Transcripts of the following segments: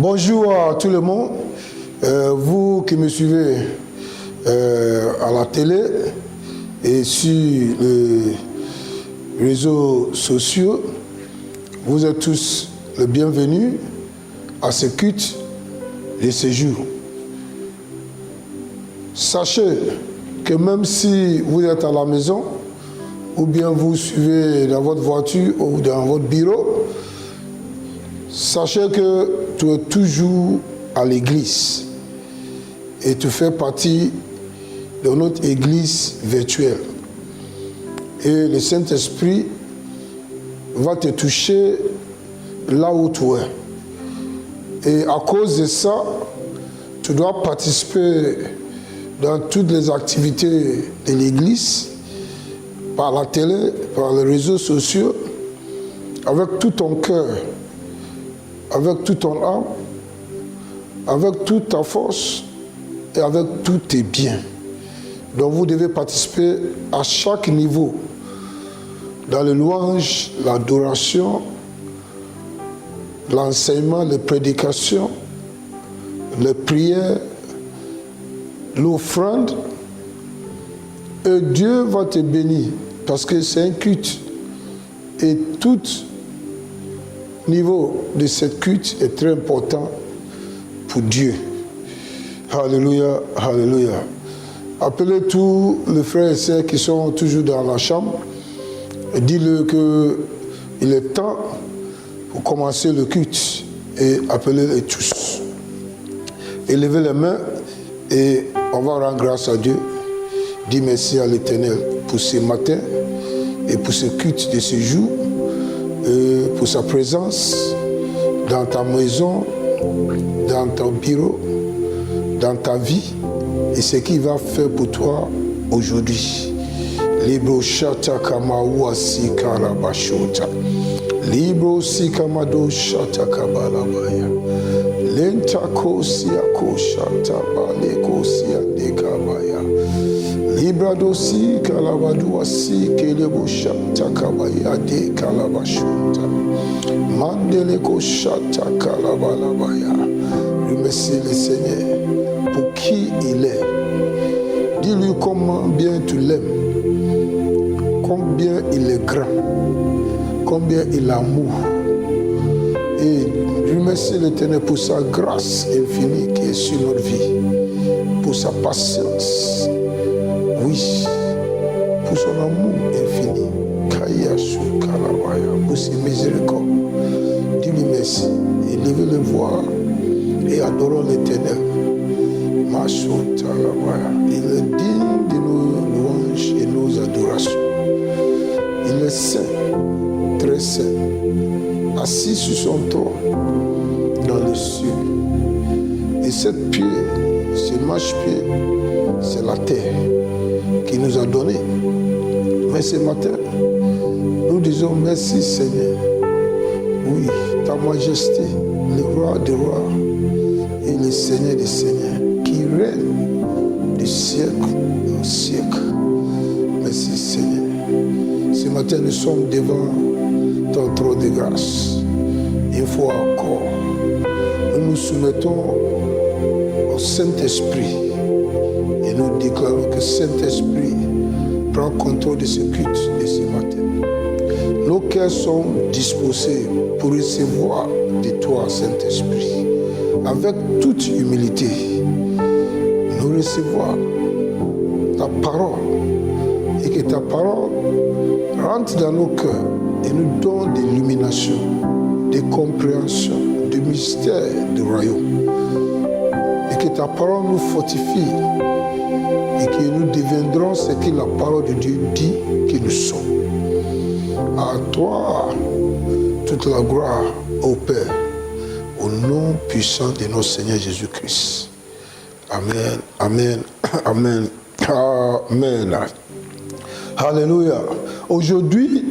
Bonjour à tout le monde, vous qui me suivez à la télé et sur les réseaux sociaux, vous êtes tous les bienvenus à ce culte de ce jour. Sachez que même si vous êtes à la maison, ou bien vous suivez dans votre voiture ou dans votre bureau, sachez que tu es toujours à l'église et tu fais partie de notre église virtuelle. Et le Saint-Esprit va te toucher là où tu es. Et à cause de ça, tu dois participer dans toutes les activités de l'église, par la télé, par les réseaux sociaux, avec tout ton cœur, avec toute ton âme, avec toute ta force et avec tous tes biens. Donc vous devez participer à chaque niveau, dans les louanges, l'adoration, l'enseignement, les prédications, les prières, l'offrande. Et Dieu va te bénir parce que c'est un culte. Et tout niveau de cette culte est très important pour Dieu. Alléluia, alléluia. Appelez tous les frères et sœurs qui sont toujours dans la chambre et dis-leur qu'il est temps pour commencer le culte et appelez-les tous. Élevez les mains et on va rendre grâce à Dieu. Dis merci à l'Éternel pour ce matin et pour ce culte de ce jour, et pour sa présence dans ta maison, dans ton bureau, dans ta vie et ce qu'il va faire pour toi aujourd'hui. Libro shata kama uasi karabashota. Libro sikamado shata kabalabaya. Lenta kosia koshata balekosia dekabaya. Libra dosi kalabadua si kelebosha takabaya de kalabashunta. Mandele koshata kalabalabaya. Remercie le Seigneur pour qui il est. Dis-lui combien tu l'aimes, combien il est grand, combien il amour. Et remercie l'Éternel pour sa grâce infinie qui est sur notre vie, pour sa patience. Oui, pour son amour infini, pour ses miséricordes. Dis-lui merci et levez les voix et adorons l'Éternel. Il est digne de nos louanges et nos adorations. Il est saint, très saint, assis sur son trône dans les cieux. Et cette pied, ce marche-pied, c'est la terre qui nous a donné. Mais ce matin, nous disons merci Seigneur. Oui, ta majesté, le roi des rois et le Seigneur des seigneurs, qui règne du siècle au siècle. Merci Seigneur. Ce matin, nous sommes devant ton trône de grâce. Une fois encore, nous nous soumettons au Saint-Esprit. Et nous déclarons que Saint-Esprit prend contrôle de ce culte de ce matin. Nos cœurs sont disposés pour recevoir de toi, Saint-Esprit, avec toute humilité. Nous recevons ta parole et que ta parole rentre dans nos cœurs et nous donne de l'illumination, de compréhension, de mystère du royaume. Et que ta parole nous fortifie et que nous deviendrons ce que la parole de Dieu dit que nous sommes. À toi, toute la gloire au Père, au nom puissant de notre Seigneur Jésus-Christ. Amen, amen, amen, amen. Alléluia. Aujourd'hui,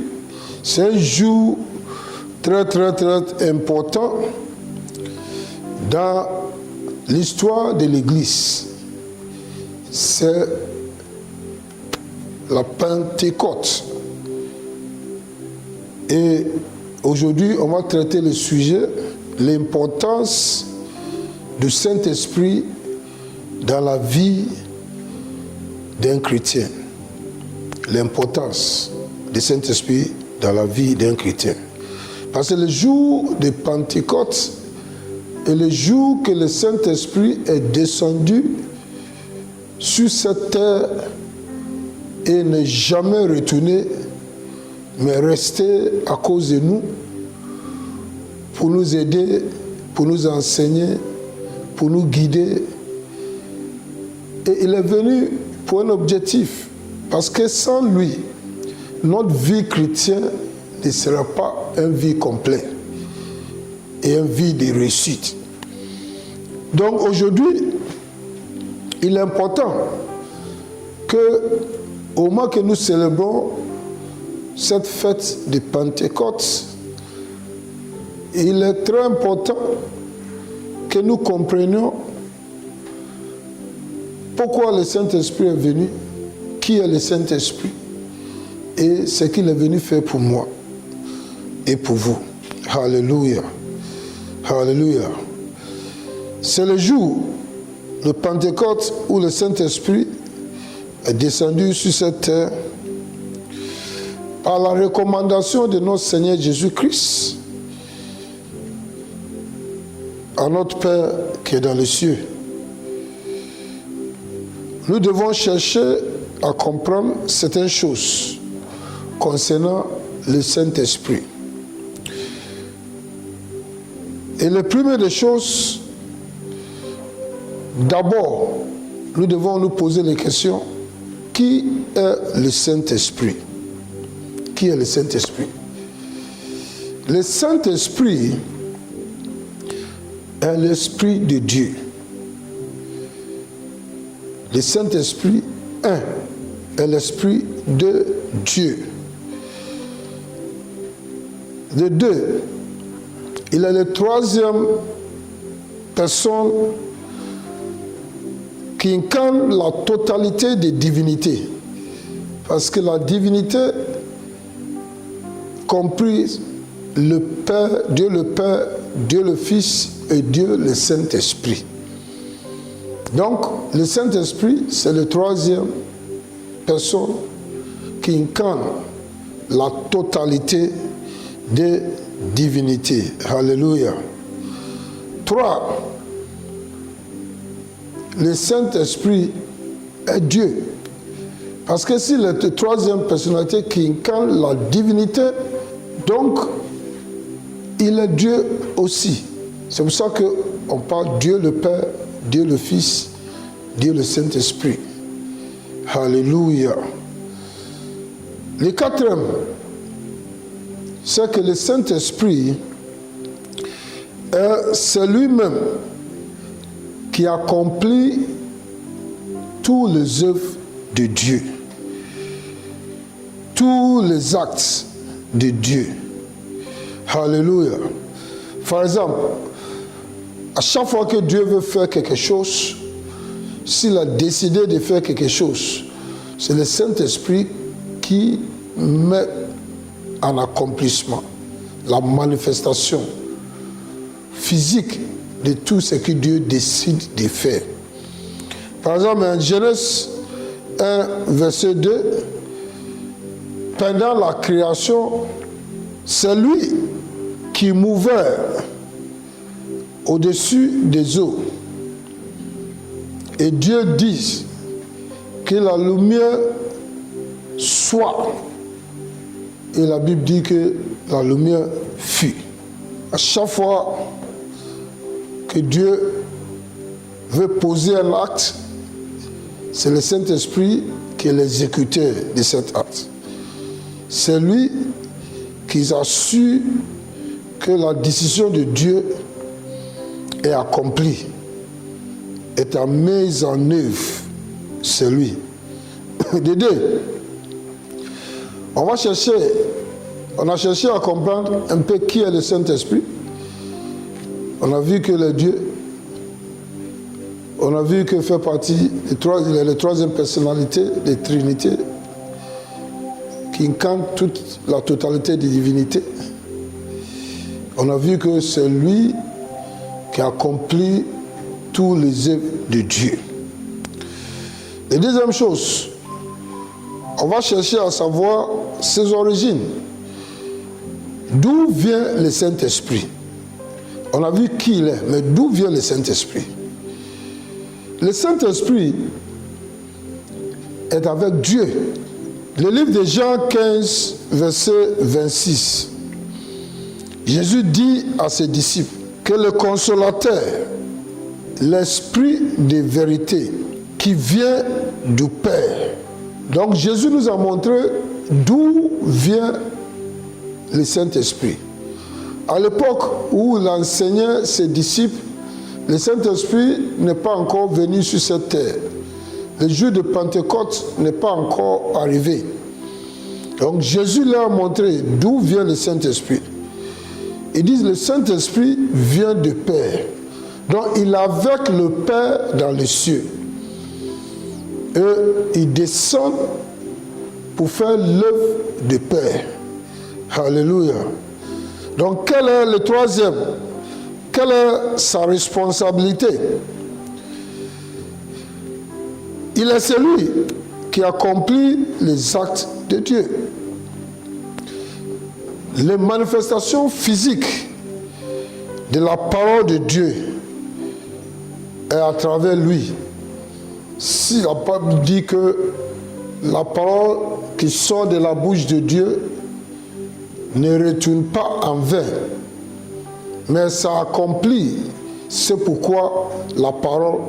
c'est un jour très, très, très important dans l'histoire de l'Église. C'est la Pentecôte. Et aujourd'hui, on va traiter le sujet, l'importance du Saint-Esprit dans la vie d'un chrétien. L'importance du Saint-Esprit dans la vie d'un chrétien. Parce que le jour de Pentecôte est le jour que le Saint-Esprit est descendu sur cette terre et n'est jamais retourné, mais resté à cause de nous, pour nous aider, pour nous enseigner, pour nous guider. Et il est venu pour un objectif, parce que sans lui, notre vie chrétienne ne sera pas une vie complète et une vie de réussite. Donc aujourd'hui, il est important que, au moment que nous célébrons cette fête de Pentecôte, il est très important que nous comprenions pourquoi le Saint-Esprit est venu, qui est le Saint-Esprit et ce qu'il est venu faire pour moi et pour vous. Alléluia. Alléluia. C'est le jour de Pentecôte où le Saint-Esprit est descendu sur cette terre par la recommandation de notre Seigneur Jésus-Christ à notre Père qui est dans les cieux. Nous devons chercher à comprendre certaines choses concernant le Saint-Esprit. Et la première des choses, d'abord, nous devons nous poser les questions. Qui est le Saint-Esprit? Qui est le Saint-Esprit? Le Saint-Esprit est l'Esprit de Dieu. Le Saint-Esprit, est l'Esprit de Dieu. De deux, il est la troisième personne qui incarne la totalité des divinités. Parce que la divinité comprise le Père, Dieu le Fils et Dieu le Saint-Esprit. Donc, le Saint-Esprit, c'est la troisième personne qui incarne la totalité des divinités. Alléluia. 3. Le Saint-Esprit est Dieu. Parce que c'est la troisième personnalité qui incarne la divinité, donc il est Dieu aussi. C'est pour ça qu'on parle Dieu le Père, Dieu le Fils, Dieu le Saint-Esprit. Alléluia. Le quatrième, c'est que le Saint-Esprit c'est lui-même qui accomplit tous les œuvres de Dieu, tous les actes de Dieu. Alléluia. Par exemple, à chaque fois que Dieu veut faire quelque chose, s'il a décidé de faire quelque chose, c'est le Saint-Esprit qui met en accomplissement la manifestation physique de tout ce que Dieu décide de faire. Par exemple, en Genèse 1, verset 2, pendant la création, c'est lui qui mouvait au-dessus des eaux. Et Dieu dit que la lumière soit. Et la Bible dit que la lumière fut. À chaque fois que Dieu veut poser un acte, c'est le Saint-Esprit qui est l'exécuteur de cet acte. C'est lui qui a su que la décision de Dieu est accomplie, est mise en œuvre. C'est lui. De deux, on a cherché à comprendre un peu qui est le Saint-Esprit. On a vu que le Dieu, on a vu que fait partie il est la troisième personnalité de la Trinité qui incarne toute la totalité des divinités. On a vu que c'est lui qui accomplit tous les œuvres de Dieu. Et deuxième chose, on va chercher à savoir ses origines. D'où vient le Saint-Esprit? On a vu qui il est, mais d'où vient le Saint-Esprit? Le Saint-Esprit est avec Dieu. Le livre de Jean 15, verset 26. Jésus dit à ses disciples que le Consolateur, l'Esprit de vérité qui vient du Père. Donc Jésus nous a montré d'où vient le Saint-Esprit. À l'époque où il enseignait ses disciples, le Saint-Esprit n'est pas encore venu sur cette terre. Le jour de Pentecôte n'est pas encore arrivé. Donc Jésus leur a montré d'où vient le Saint-Esprit. Ils disent le Saint-Esprit vient du Père. Donc il est avec le Père dans les cieux. Et il descend pour faire l'œuvre du Père. Alléluia. Donc quel est le troisième? Quelle est sa responsabilité? Il est celui qui accomplit les actes de Dieu. Les manifestations physiques de la parole de Dieu est à travers lui. Si la Bible dit que la parole qui sort de la bouche de Dieu ne retourne pas en vain, mais ça accomplit ce pourquoi la parole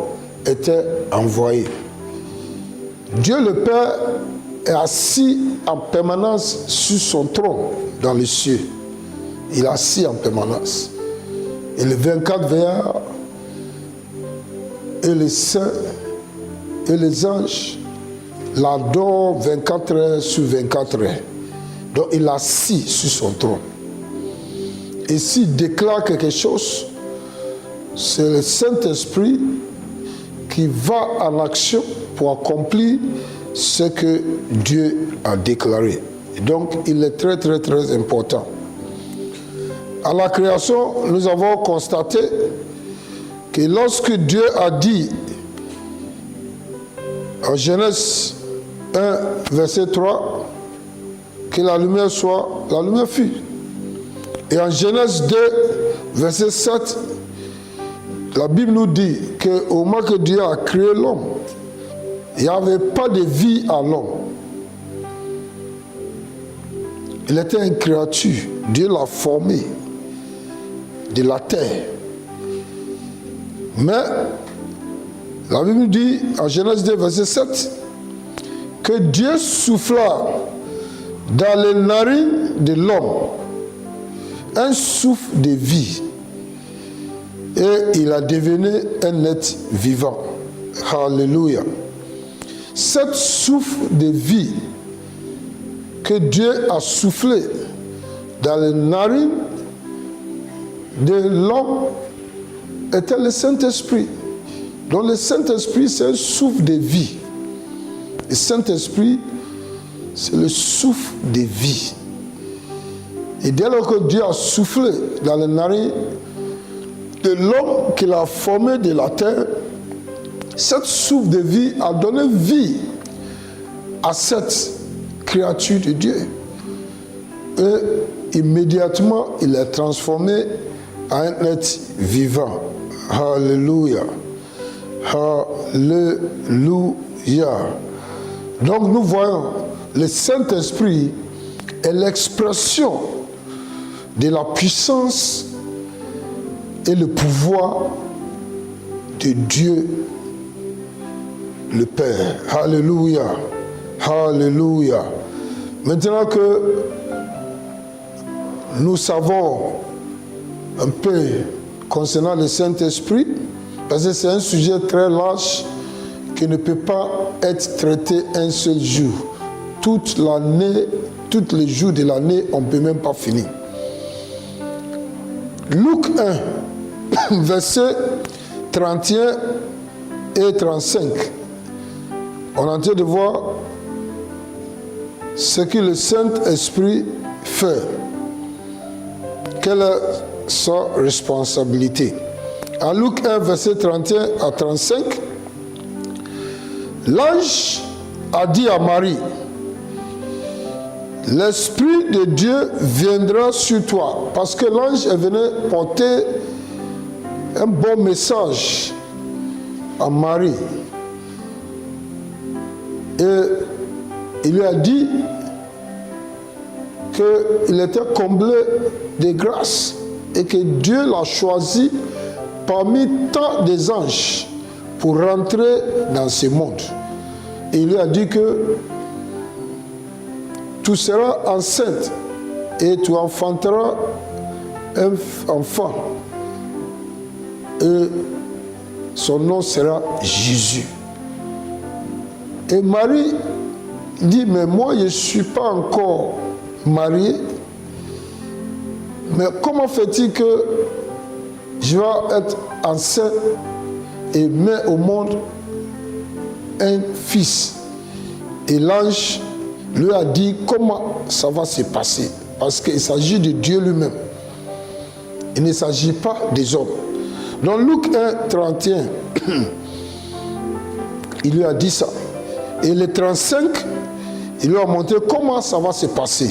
était envoyée. Dieu le Père est assis en permanence sur son trône dans les cieux. Il est assis en permanence. Et les 24 veilleurs et les saints et les anges l'adorent 24 heures sur 24 heures. Donc il est assis sur son trône. Et s'il déclare quelque chose, c'est le Saint-Esprit qui va en action pour accomplir ce que Dieu a déclaré. Et donc, il est très, très, très important. À la création, nous avons constaté que lorsque Dieu a dit, en Genèse 1, verset 3, que la lumière soit, la lumière fut. Et en Genèse 2, verset 7, la Bible nous dit qu'au moment que Dieu a créé l'homme, il n'y avait pas de vie à l'homme. Il était une créature. Dieu l'a formé de la terre. Mais la Bible nous dit en Genèse 2, verset 7, que Dieu souffla dans les narines de l'homme un souffle de vie. Et il a devenu un être vivant. Alléluia. Cette souffle de vie que Dieu a soufflé dans les narines de l'homme était le Saint-Esprit. Donc le Saint-Esprit, c'est un souffle de vie. Le Saint-Esprit, c'est le souffle de vie. Et dès lors que Dieu a soufflé dans les narines de l'homme qu'il a formé de la terre, cette souffle de vie a donné vie à cette créature de Dieu. Et immédiatement, il est transformé en un être vivant. Alléluia. Alléluia. Donc nous voyons, le Saint-Esprit est l'expression de la puissance et le pouvoir de Dieu le Père. Alléluia. Alléluia. Maintenant que nous savons un peu concernant le Saint-Esprit, parce que c'est un sujet très large qui ne peut pas être traité un seul jour. Toute l'année, tous les jours de l'année, on ne peut même pas finir. Luc 1, versets 31 et 35. On est en train de voir ce que le Saint-Esprit fait. Quelle est sa responsabilité? En Luc 1, verset 31 à 35, l'ange a dit à Marie, « L'Esprit de Dieu viendra sur toi. » Parce que l'ange est venu porter un bon message à Marie. Et il lui a dit qu'il était comblé de grâce et que Dieu l'a choisi parmi tant des anges pour rentrer dans ce monde. Et il lui a dit que tu seras enceinte et tu enfanteras un enfant. Et son nom sera Jésus. Et Marie dit, mais moi je ne suis pas encore mariée. Mais comment fait-il que je vais être enceinte et mettre au monde un fils? Et l'ange lui a dit comment ça va se passer. Parce qu'il s'agit de Dieu lui-même. Il ne s'agit pas des hommes. Dans Luc 1, 31, il lui a dit ça. Et le 35, il lui a montré comment ça va se passer.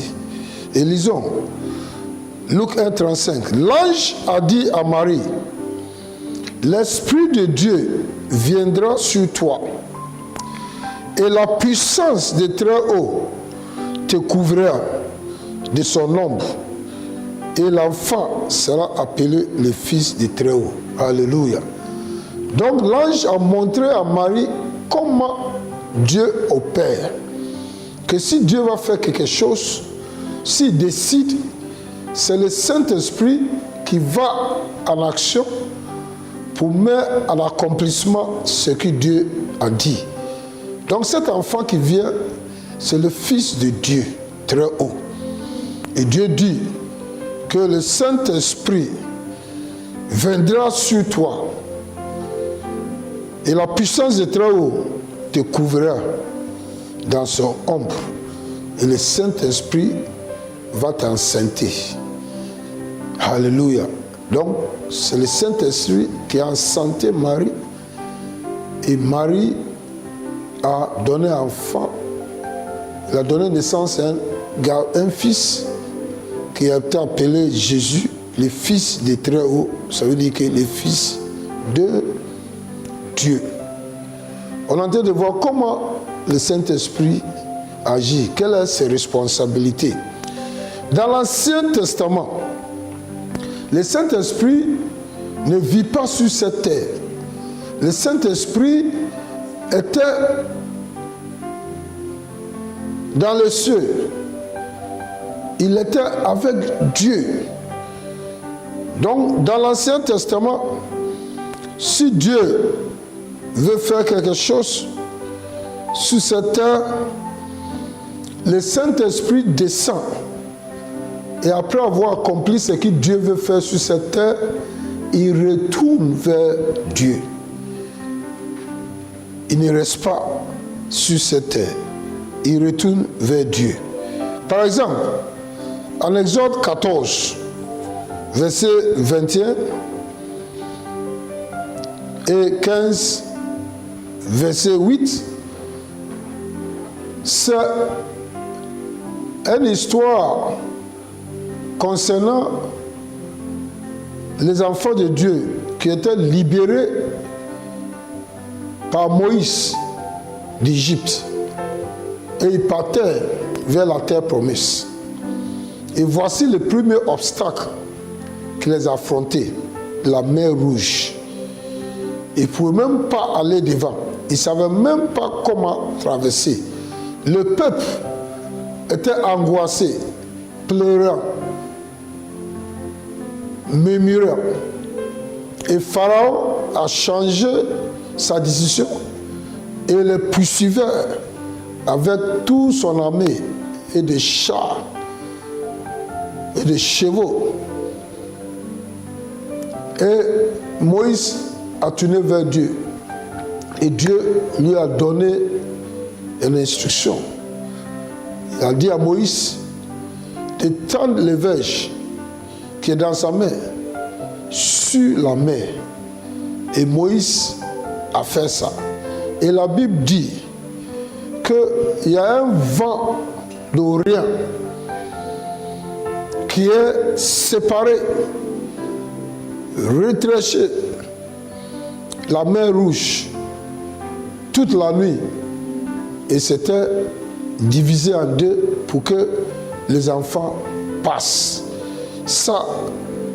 Et lisons. Luc 1, 35. L'ange a dit à Marie, l'Esprit de Dieu viendra sur toi et la puissance de Très-Haut te couvrira de son ombre et l'enfant sera appelé le Fils de Très-Haut. Alléluia. Donc l'ange a montré à Marie comment Dieu opère. Que si Dieu va faire quelque chose, s'il décide, c'est le Saint-Esprit qui va en action pour mettre à l'accomplissement ce que Dieu a dit. Donc cet enfant qui vient, c'est le Fils de Dieu, très haut. Et Dieu dit que le Saint-Esprit viendra sur toi et la puissance de très haut te couvrira dans son ombre. Et le Saint-Esprit va t'enceintrer. Alléluia. Donc, c'est le Saint-Esprit qui a enceinté Marie. Et Marie a donné un enfant. Il a donné naissance à un fils qui a été appelé Jésus, le Fils de Très-Haut. Ça veut dire que le Fils de Dieu. On est en train de voir comment le Saint-Esprit agit. Quelles sont ses responsabilités? Dans l'Ancien Testament, le Saint-Esprit ne vit pas sur cette terre. Le Saint-Esprit était dans les cieux. Il était avec Dieu. Donc, dans l'Ancien Testament, si Dieu veut faire quelque chose sur cette terre, le Saint-Esprit descend. Et après avoir accompli ce que Dieu veut faire sur cette terre, il retourne vers Dieu. Il ne reste pas sur cette terre. Il retourne vers Dieu. Par exemple, en Exode 14, verset 21 et 15, verset 8, c'est une histoire concernant les enfants de Dieu qui étaient libérés par Moïse d'Égypte. Et ils partaient vers la terre promise. Et voici le premier obstacle qui les affrontait, la mer Rouge. Ils ne pouvaient même pas aller devant. Ils ne savaient même pas comment traverser. Le peuple était angoissé, pleurant, murmurant. Et Pharaon a changé sa décision et les poursuivait avec toute son armée et des chars et des chevaux. Et Moïse a tourné vers Dieu. Et Dieu lui a donné une instruction. Il a dit à Moïse de tendre les verges qui est dans sa main sur la mer Et Moïse a fait ça. Et la Bible dit qu'il y a un vent d'Orient qui est séparé, retranché la mer Rouge toute la nuit. Et c'était divisé en deux pour que les enfants passent. Ça,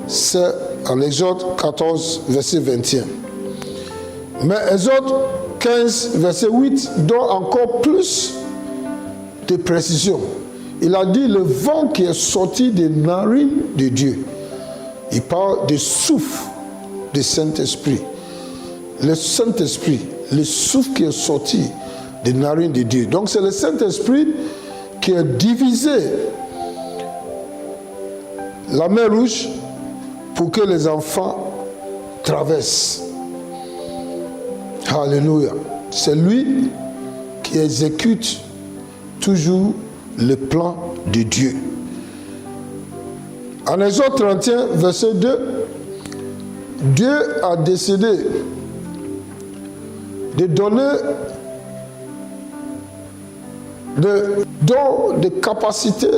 c'est en Exode 14, verset 21. Mais Exode 15, verset 8 donne encore plus de précision. Il a dit le vent qui est sorti des narines de Dieu. Il parle du souffle du Saint-Esprit. Le Saint-Esprit, le souffle qui est sorti des narines de Dieu. Donc c'est le Saint-Esprit qui a divisé la mer Rouge pour que les enfants traversent. Alléluia. C'est lui qui exécute toujours le plan de Dieu. En Exode 31, verset 2, Dieu a décidé de donner des dons de capacité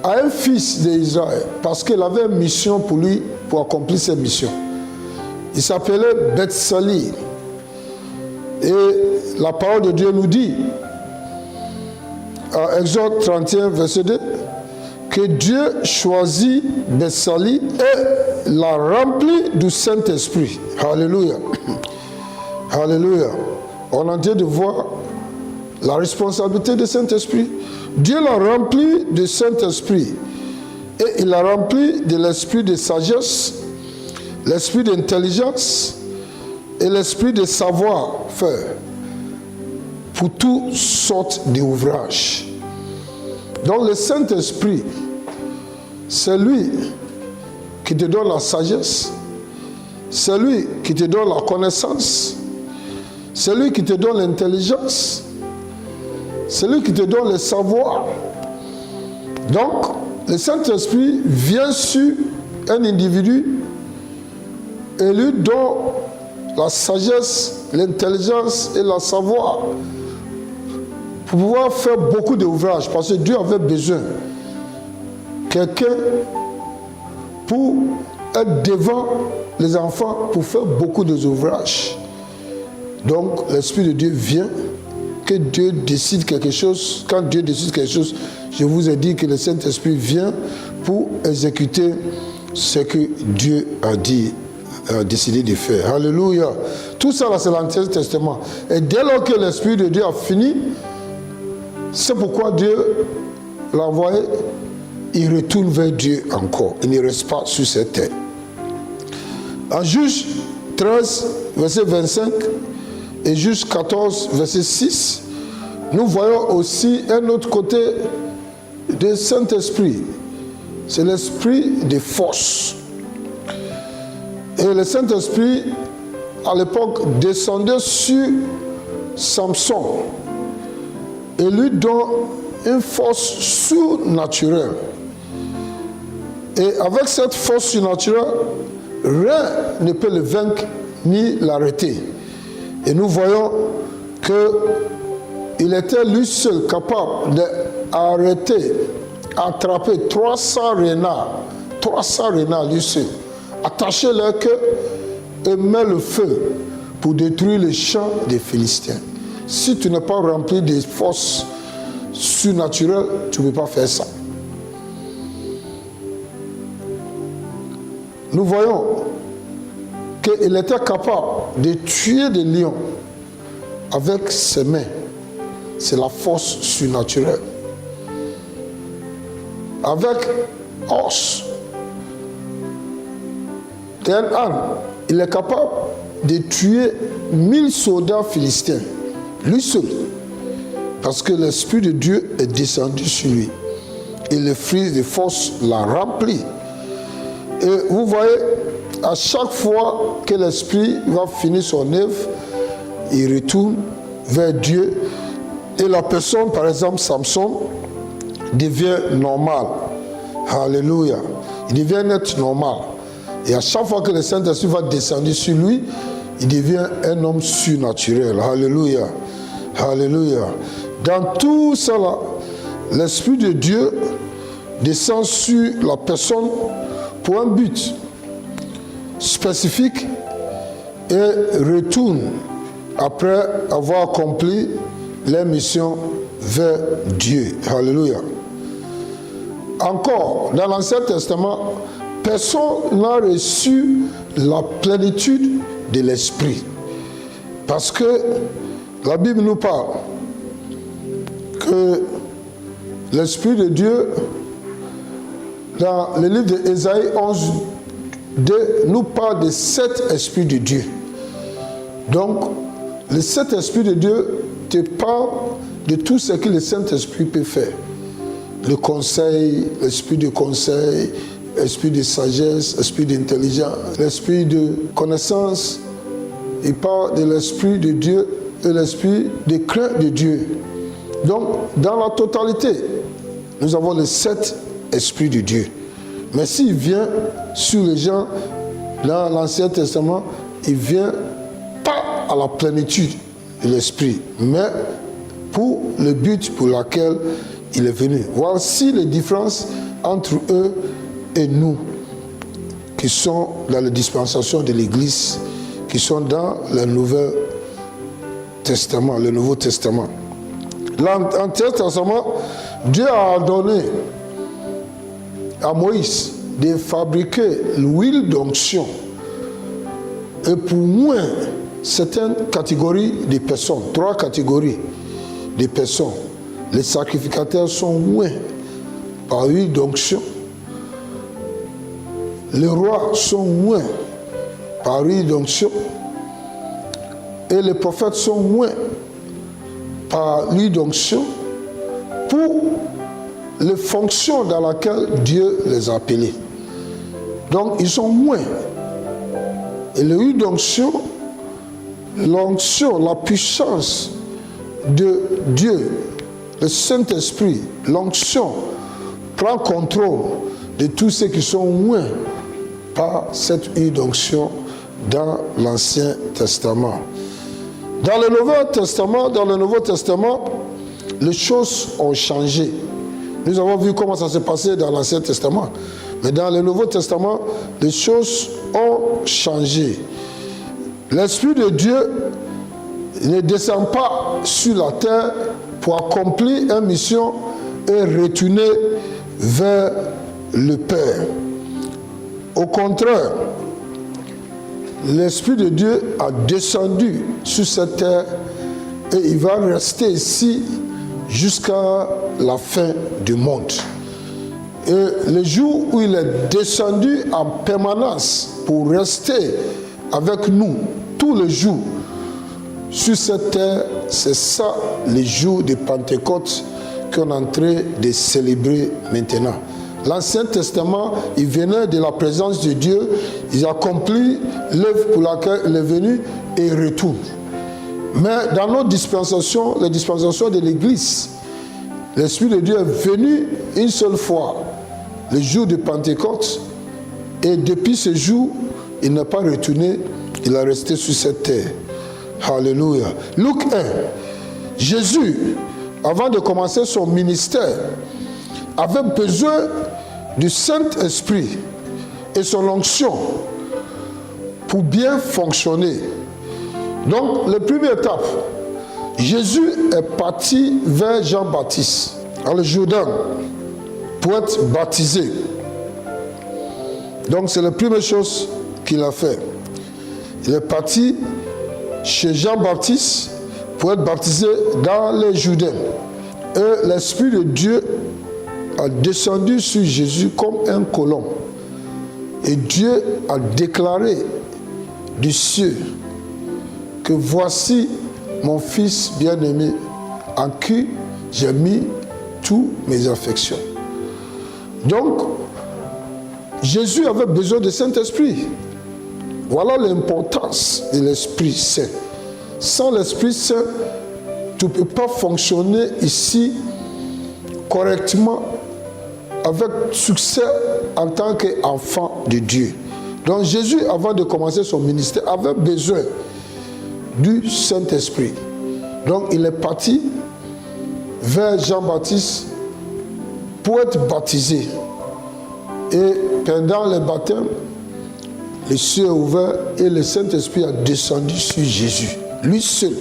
à un fils d'Israël parce qu'il avait une mission pour lui, pour accomplir cette mission. Il s'appelait Bethsali. Et la parole de Dieu nous dit, en Exode 31, verset 2, que Dieu choisit Bethsali et l'a rempli du Saint-Esprit. Alléluia. Alléluia. On a dit de voir la responsabilité du Saint-Esprit. Dieu l'a rempli du Saint-Esprit et il l'a rempli de l'esprit de sagesse, l'esprit d'intelligence et l'esprit de savoir-faire pour toutes sortes d'ouvrages. Donc le Saint-Esprit, c'est lui qui te donne la sagesse, c'est lui qui te donne la connaissance, c'est lui qui te donne l'intelligence, c'est lui qui te donne le savoir. Donc, le Saint-Esprit vient sur un individu et lui donne la sagesse, l'intelligence et le savoir pour pouvoir faire beaucoup d'ouvrages. Parce que Dieu avait besoin de quelqu'un pour être devant les enfants pour faire beaucoup d'ouvrages. Donc, l'Esprit de Dieu vient. Que Dieu décide quelque chose, quand Dieu décide quelque chose, je vous ai dit que le Saint-Esprit vient pour exécuter ce que Dieu a dit, a décidé de faire. Alléluia. Tout ça là, c'est l'Ancien Testament. Et dès lors que l'Esprit de Dieu a fini, c'est pourquoi Dieu l'a envoyé, il retourne vers Dieu encore. Il ne reste pas sur cette terre. En Juge 13, verset 25, et Juge 14, verset 6, nous voyons aussi un autre côté du Saint-Esprit. C'est l'esprit de force. Et le Saint-Esprit, à l'époque, descendait sur Samson et lui donne une force surnaturelle. Et avec cette force surnaturelle, rien ne peut le vaincre ni l'arrêter. Et nous voyons qu'il était lui seul capable d'arrêter, attraper 300 renards lui seul, attacher leur queue et mettre le feu pour détruire les champs des Philistins. Si tu n'es pas rempli de forces surnaturelles, tu ne peux pas faire ça. Nous voyons qu'il était capable de tuer des lions avec ses mains. C'est la force surnaturelle. Avec os d'un âne, il est capable de tuer 1000 soldats philistins, lui seul, parce que l'Esprit de Dieu est descendu sur lui. Et l'Esprit de force l'a rempli. Et vous voyez, à chaque fois que l'Esprit va finir son œuvre, il retourne vers Dieu. Et la personne, par exemple, Samson, devient normal. Alléluia. Il devient être normal. Et à chaque fois que le Saint-Esprit va descendre sur lui, il devient un homme surnaturel. Alléluia. Alléluia. Dans tout cela, l'Esprit de Dieu descend sur la personne pour un but spécifique et retourne après avoir accompli leur mission vers Dieu. Alléluia. Encore, dans l'Ancien Testament, personne n'a reçu la plénitude de l'Esprit. Parce que la Bible nous parle que l'Esprit de Dieu, dans le livre d'Ésaïe 11, 2, nous parle des 7 esprits de Dieu. Donc, les 7 esprits de Dieu te parlent de tout ce que le Saint-Esprit peut faire. Le conseil, l'esprit de conseil, l'esprit de sagesse, l'esprit d'intelligence, l'esprit de connaissance. Il parle de l'Esprit de Dieu et l'Esprit de crainte de Dieu. Donc, dans la totalité, nous avons les 7 esprits de Dieu. Mais s'il vient sur les gens, dans l'Ancien Testament, il vient pas à la plénitude de l'Esprit, mais pour le but pour lequel il est venu. Voici les différences entre eux et nous, qui sont dans la dispensation de l'Église, qui sont dans le Nouveau Testament. L'Ancien Testament, Dieu a ordonné à Moïse de fabriquer l'huile d'onction et pour moins certaines catégories de personnes, 3 catégories de personnes. Les sacrificateurs sont moins par huile d'onction. Les rois sont moins par huile d'onction. Et les prophètes sont moins par l'huile d'onction pour les fonctions dans lesquelles Dieu les a appelés. Donc, ils sont moins. Et l'huile d'onction, l'onction, la puissance de Dieu, le Saint-Esprit, l'onction prend contrôle de tous ceux qui sont moins par cette huile d'onction dans l'Ancien Testament. Dans le Nouveau Testament, les choses ont changé. Nous avons vu comment ça s'est passé dans l'Ancien Testament. Mais dans le Nouveau Testament, les choses ont changé. L'Esprit de Dieu ne descend pas sur la terre pour accomplir une mission et retourner vers le Père. Au contraire, l'Esprit de Dieu a descendu sur cette terre et il va rester ici jusqu'à la fin du monde. Et le jour où il est descendu en permanence pour rester avec nous tous les jours sur cette terre, c'est ça les jours de Pentecôte qu'on est en train de célébrer maintenant. L'Ancien Testament, il venait de la présence de Dieu, il accomplit l'œuvre pour laquelle il est venu et il retourne. Mais dans nos dispensations, les dispensations de l'Église, l'Esprit de Dieu est venu une seule fois, le jour de Pentecôte, et depuis ce jour, il n'a pas retourné, il a resté sur cette terre. Alléluia. Luc 1, Jésus, avant de commencer son ministère, avait besoin du Saint-Esprit et son onction pour bien fonctionner. Donc, la première étape, Jésus est parti vers Jean-Baptiste, dans le Jourdain, pour être baptisé. Donc, c'est la première chose qu'il a fait. Il est parti chez Jean-Baptiste pour être baptisé dans les Jourdains. Et l'Esprit de Dieu a descendu sur Jésus comme un colombe. Et Dieu a déclaré du ciel que voici mon fils bien-aimé en qui j'ai mis toutes mes affections. Donc, Jésus avait besoin du Saint-Esprit. Voilà l'importance de l'Esprit Saint. Sans l'Esprit Saint, tu ne peux pas fonctionner ici correctement, avec succès en tant qu'enfant de Dieu. Donc Jésus, avant de commencer son ministère, avait besoin du Saint-Esprit. Donc il est parti vers Jean-Baptiste pour être baptisé. Et pendant le baptême, les cieux sont ouverts et le Saint-Esprit a descendu sur Jésus. Lui seul,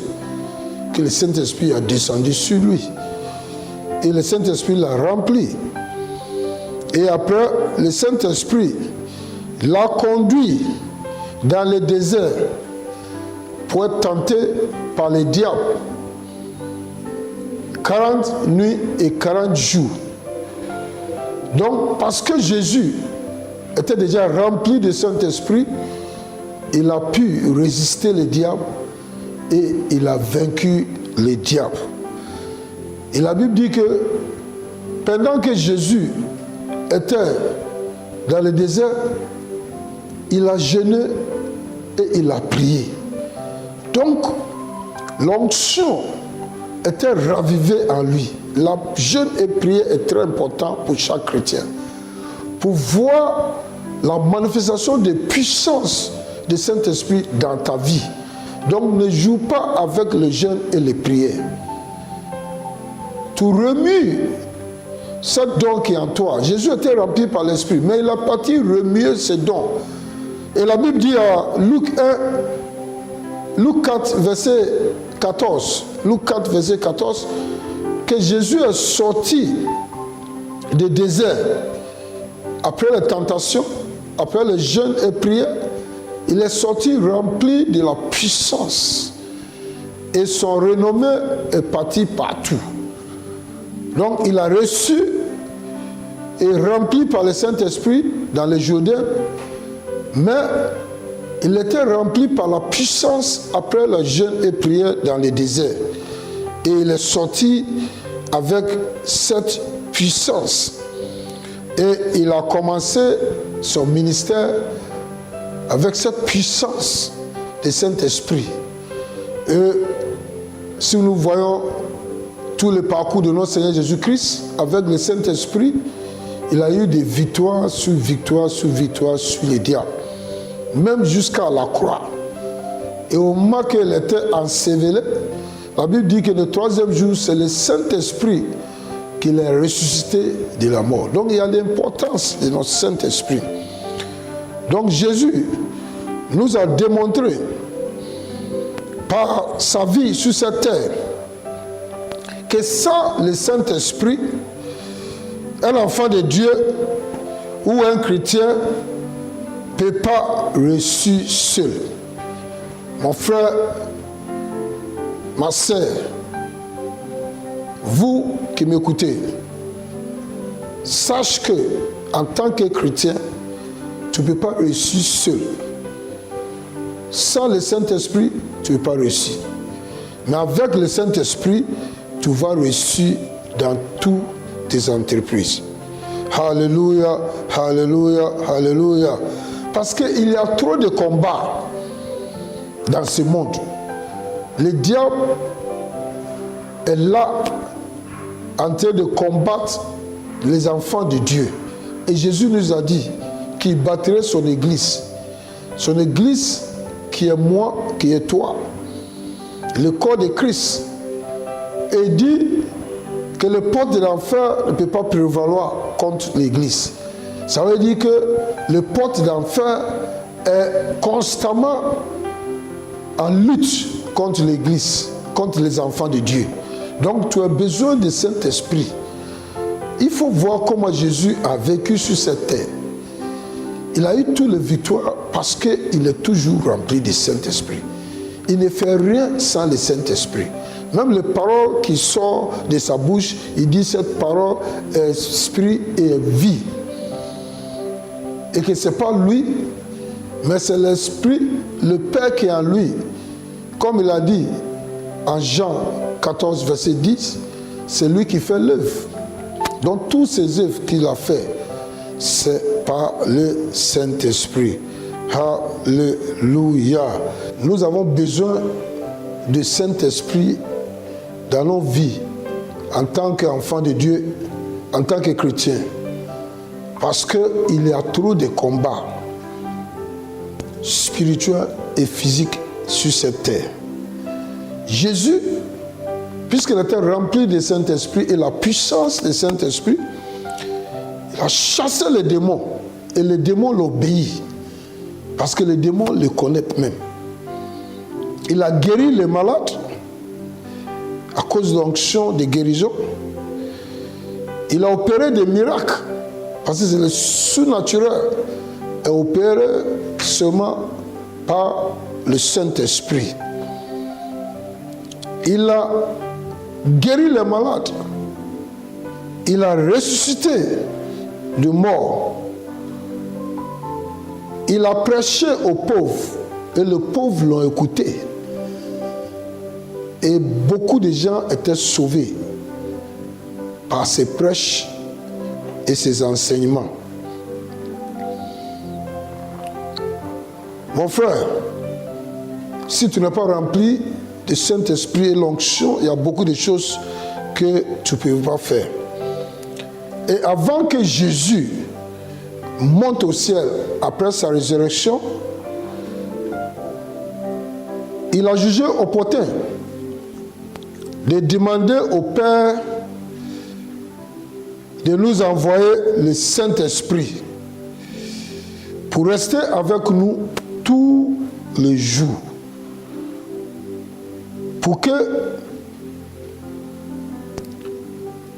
que le Saint-Esprit a descendu sur lui. Et le Saint-Esprit l'a rempli. Et après, le Saint-Esprit l'a conduit dans le désert pour être tenté par les diables. 40 nuits et 40 jours. Donc, parce que Jésus était déjà rempli de Saint-Esprit, il a pu résister les diables et il a vaincu les diables. Et la Bible dit que pendant que Jésus était dans le désert, il a jeûné et il a prié. Donc, l'onction était ravivée en lui. La jeûne et prière est très important pour chaque chrétien. Pour voir la manifestation de puissance du Saint-Esprit dans ta vie. Donc ne joue pas avec le jeûne et les prières. Tu remues ce don qui est en toi. Jésus était rempli par l'Esprit, mais il a parti remuer ce don. Et la Bible dit à Luc 4, verset 14, Luc 4, verset 14, que Jésus est sorti du désert après la tentation, après le jeûne et prière. Il est sorti rempli de la puissance et son renommée est parti partout. Donc il a reçu et rempli par le Saint-Esprit dans le Jourdain, mais il était rempli par la puissance après le jeûne et prière dans le désert. Et il est sorti avec cette puissance. Et il a commencé son ministère avec cette puissance du Saint-Esprit. Et si nous voyons tout le parcours de notre Seigneur Jésus-Christ, avec le Saint-Esprit, il a eu des victoires sur victoires sur victoires sur les diables. Même jusqu'à la croix. Et au moment qu'il était enseveli, la Bible dit que le troisième jour, c'est le Saint-Esprit qui l'a ressuscité de la mort. Donc il y a l'importance de notre Saint-Esprit. Donc Jésus nous a démontré par sa vie sur cette terre que sans le Saint-Esprit, un enfant de Dieu ou un chrétien ne peut pas réussir seul. Mon frère, ma soeur, vous qui m'écoutez, sache que en tant que chrétien, tu ne peux pas réussir seul. Sans le Saint-Esprit, tu ne peux pas réussir. Mais avec le Saint-Esprit, tu vas réussir dans toutes tes entreprises. Alléluia, alléluia, alléluia. Parce qu'il y a trop de combats dans ce monde. Le diable est là en train de combattre les enfants de Dieu. Et Jésus nous a dit qu'il battrait son église. Son église qui est moi, qui est toi. Le corps de Christ. Et il dit que le porte de l'enfer ne peut pas prévaloir contre l'église. Ça veut dire que le porte d'enfer est constamment en lutte contre l'église, contre les enfants de Dieu. Donc tu as besoin du Saint-Esprit. Il faut voir comment Jésus a vécu sur cette terre. Il a eu toutes les victoires parce qu'il est toujours rempli du Saint-Esprit. Il ne fait rien sans le Saint-Esprit. Même les paroles qui sortent de sa bouche, il dit cette parole est esprit et vie. Et que ce n'est pas lui, mais c'est l'Esprit, le Père qui est en lui. Comme il a dit en Jean 14, verset 10, c'est lui qui fait l'œuvre. Donc toutes ces œuvres qu'il a fait, c'est par le Saint-Esprit. Alléluia. Nous avons besoin du Saint-Esprit dans nos vies, en tant qu'enfants de Dieu, en tant que chrétiens. Parce qu'il y a trop de combats. spirituelle et physique sur cette terre. Jésus, puisqu'il était rempli du Saint-Esprit et la puissance du Saint-Esprit, il a chassé les démons et les démons l'obéissent parce que les démons le connaissent même. Il a guéri les malades à cause de l'onction de guérison. Il a opéré des miracles parce que le surnaturel est opéré seulement par le Saint-Esprit. Il a guéri les malades. Il a ressuscité de mort. Il a prêché aux pauvres et les pauvres l'ont écouté. Et beaucoup de gens étaient sauvés par ses prêches et ses enseignements. Mon frère, si tu n'es pas rempli de Saint-Esprit et l'onction, il y a beaucoup de choses que tu ne peux pas faire. Et avant que Jésus monte au ciel après sa résurrection, il a jugé opportun de demander au Père de nous envoyer le Saint-Esprit pour rester avec nous tous les jours, pour que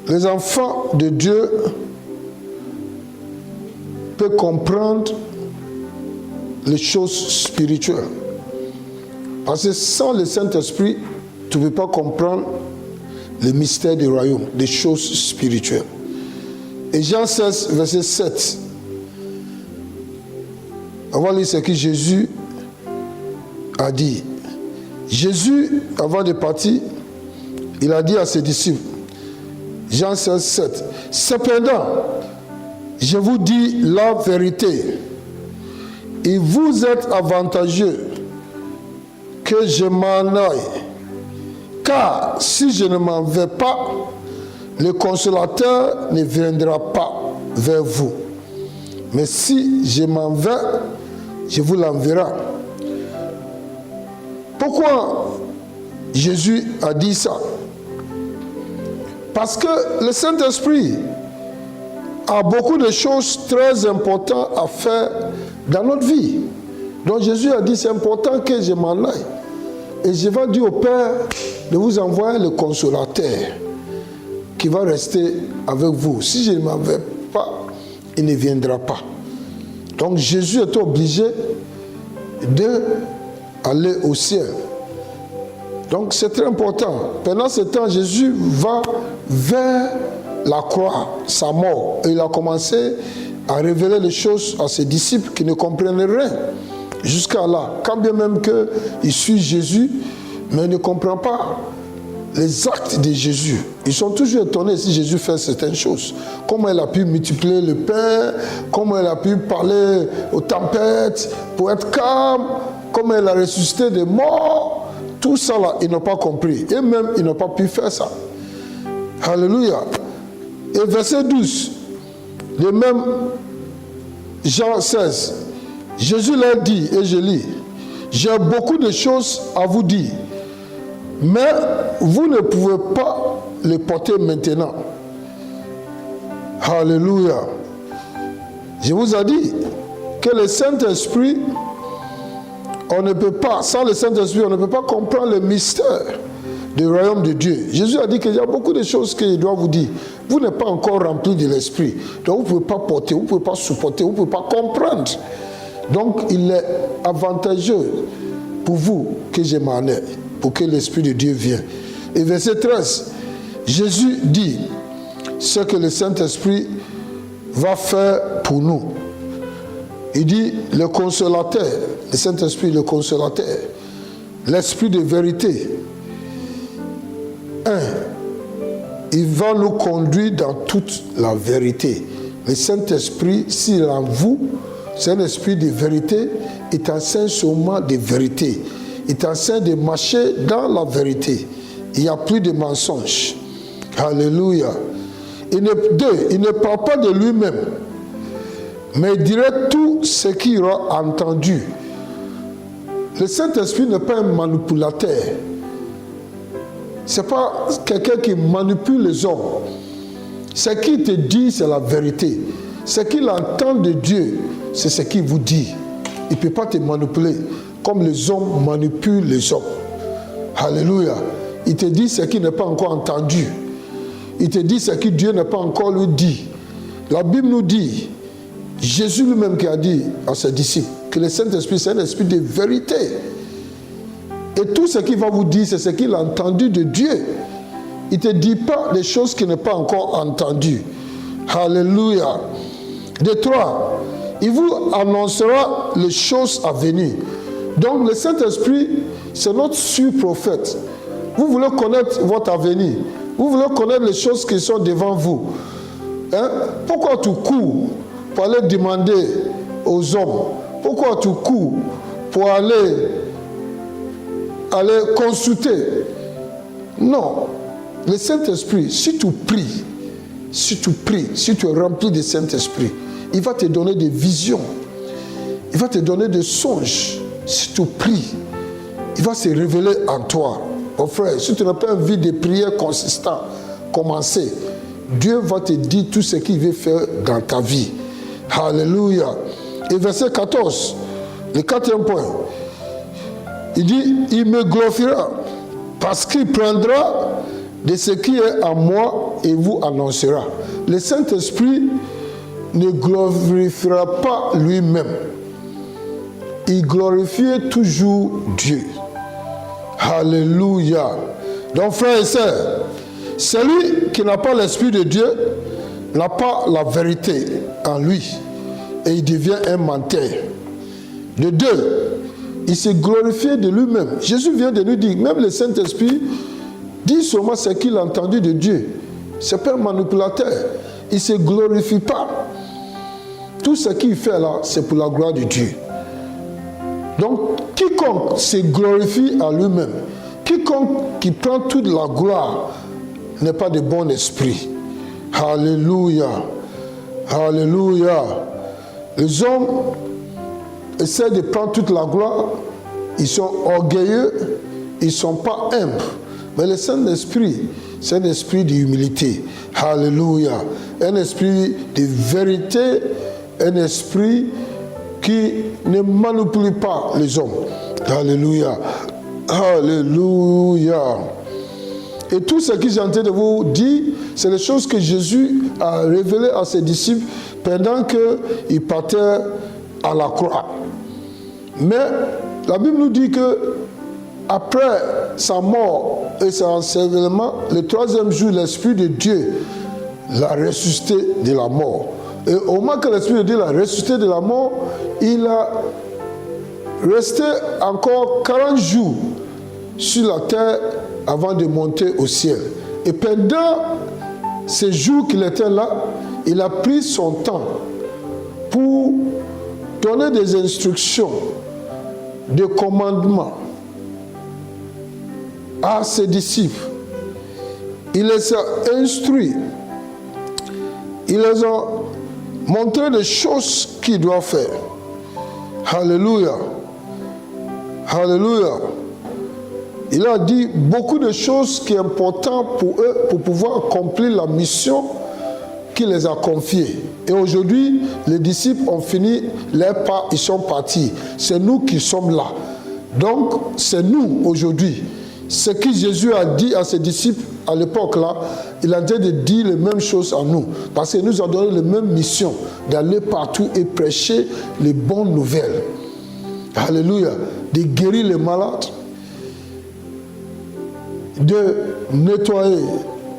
les enfants de Dieu puissent comprendre les choses spirituelles. Parce que sans le Saint-Esprit, tu ne peux pas comprendre le mystère du royaume, des choses spirituelles. Et Jean 16, verset 7. On va lire ce que Jésus a dit. Jésus, avant de partir, il a dit à ses disciples, Jean 16, 7, « Cependant, je vous dis la vérité, et vous êtes avantageux que je m'en aille, car si je ne m'en vais pas, le consolateur ne viendra pas vers vous. Mais si je m'en vais, je vous l'enverrai. » Pourquoi Jésus a dit ça? Parce que le Saint-Esprit a beaucoup de choses très importantes à faire dans notre vie. Donc Jésus a dit, c'est important que je m'en aille. Et je vais dire au Père de vous envoyer le consolateur qui va rester avec vous. Si je ne m'en vais pas, il ne viendra pas. Donc Jésus est obligé d'aller au ciel. Donc c'est très important. Pendant ce temps, Jésus va vers la croix, sa mort. Et il a commencé à révéler les choses à ses disciples qui ne comprenaient rien. Jusqu'à là, quand bien même qu'il suit Jésus, mais il ne comprend pas les actes de Jésus. Ils sont toujours étonnés si Jésus fait certaines choses. Comment il a pu multiplier le pain, comment il a pu parler aux tempêtes pour être calme, comment il a ressuscité des morts. Tout ça là, ils n'ont pas compris. Et même, ils n'ont pas pu faire ça. Alléluia. Et verset 12, le même Jean 16, Jésus leur dit, et je lis, « J'ai beaucoup de choses à vous dire, mais vous ne pouvez pas les porter maintenant. » Alléluia. Je vous ai dit que le Saint-Esprit, on ne peut pas, sans le Saint-Esprit, on ne peut pas comprendre le mystère du royaume de Dieu. Jésus a dit qu'il y a beaucoup de choses qu'il doit vous dire. Vous n'êtes pas encore rempli de l'Esprit. Donc vous ne pouvez pas porter, vous ne pouvez pas supporter, vous ne pouvez pas comprendre. Donc il est avantageux pour vous que je m'en aille, pour que l'Esprit de Dieu vienne. Et verset 13, Jésus dit ce que le Saint-Esprit va faire pour nous. Il dit le consolateur, le Saint-Esprit, le consolateur, l'Esprit de vérité. Il va nous conduire dans toute la vérité. Le Saint-Esprit, s'il est en vous, c'est un esprit de vérité, il t'enseigne seulement de vérité. Il t'enseigne de marcher dans la vérité. Il n'y a plus de mensonges. Alléluia. Il ne parle pas de lui-même, mais il dirait tout ce qu'il aura entendu Le Saint-Esprit n'est pas un manipulateur. Ce n'est pas quelqu'un qui manipule les hommes. Ce qu'il te dit, c'est la vérité. Ce qu'il entend de Dieu, c'est ce qu'il vous dit. Il ne peut pas te manipuler comme les hommes manipulent les hommes. Alléluia. Il te dit ce qu'il n'est pas encore entendu. Il te dit ce que Dieu n'a pas encore lui dit. La Bible nous dit, Jésus lui-même qui a dit à ses disciples, que le Saint-Esprit, c'est un esprit de vérité. Et tout ce qu'il va vous dire, c'est ce qu'il a entendu de Dieu. Il ne te dit pas les choses qu'il n'a pas encore entendues. Alléluia. De 3, il vous annoncera les choses à venir. Donc le Saint-Esprit, c'est notre sur-prophète. Vous voulez connaître votre avenir. Vous voulez connaître les choses qui sont devant vous. Hein? Pourquoi tu cours pour aller demander aux hommes? Pourquoi tu cours pour aller consulter? Non. Le Saint-Esprit, si tu pries, si tu es rempli du Saint-Esprit, il va te donner des visions. Il va te donner des songes. Si tu pries, il va se révéler en toi. Mon frère, si tu n'as pas une vie de prière consistante, commencez. Dieu va te dire tout ce qu'il veut faire dans ta vie. Alléluia. Et verset 14, le 4e point. Il dit, il me glorifiera parce qu'il prendra de ce qui est à moi et vous annoncera. Le Saint-Esprit ne glorifiera pas lui-même. Il glorifie toujours Dieu. Alléluia. Donc frères et sœurs, celui qui n'a pas l'Esprit de Dieu n'a pas la vérité en lui et il devient un menteur. De 2, il se glorifie de lui-même. Jésus vient de nous dire, même le Saint-Esprit dit seulement ce qu'il a entendu de Dieu. Ce n'est pas un manipulateur. Il ne se glorifie pas. Tout ce qu'il fait là, c'est pour la gloire de Dieu. Donc, quiconque se glorifie à lui-même, quiconque qui prend toute la gloire, n'est pas de bon esprit. Alléluia. Alléluia. Les hommes essaient de prendre toute la gloire. Ils sont orgueilleux. Ils ne sont pas humbles. Mais le Saint-Esprit, c'est un esprit d'humilité. Alléluia. Un esprit de vérité. Un esprit qui ne manipule pas les hommes. Alléluia. Alléluia. Et tout ce que j'ai en train de vous dire, c'est les choses que Jésus a révélées à ses disciples pendant qu'il partait à la croix. Mais la Bible nous dit que après sa mort et son enseignement, le 3e jour, l'Esprit de Dieu l'a ressuscité de la mort. Et au moment que l'Esprit de Dieu l'a ressuscité de la mort, il a resté encore 40 jours sur la terre avant de monter au ciel. Et pendant ces jours qu'il était là, il a pris son temps pour donner des instructions, des commandements à ses disciples. Il les a instruits. Il les a montré des choses qu'ils doivent faire. Alléluia. Alléluia. Il a dit beaucoup de choses qui sont importantes pour eux pour pouvoir accomplir la mission qu'il les a confiée. Et aujourd'hui, les disciples ont fini leur part, ils sont partis. C'est nous qui sommes là. Donc, c'est nous aujourd'hui. Ce que Jésus a dit à ses disciples à l'époque là, il a dit de dire les mêmes choses à nous. Parce qu'il nous a donné les mêmes missions d'aller partout et prêcher les bonnes nouvelles. Alléluia. De guérir les malades, de nettoyer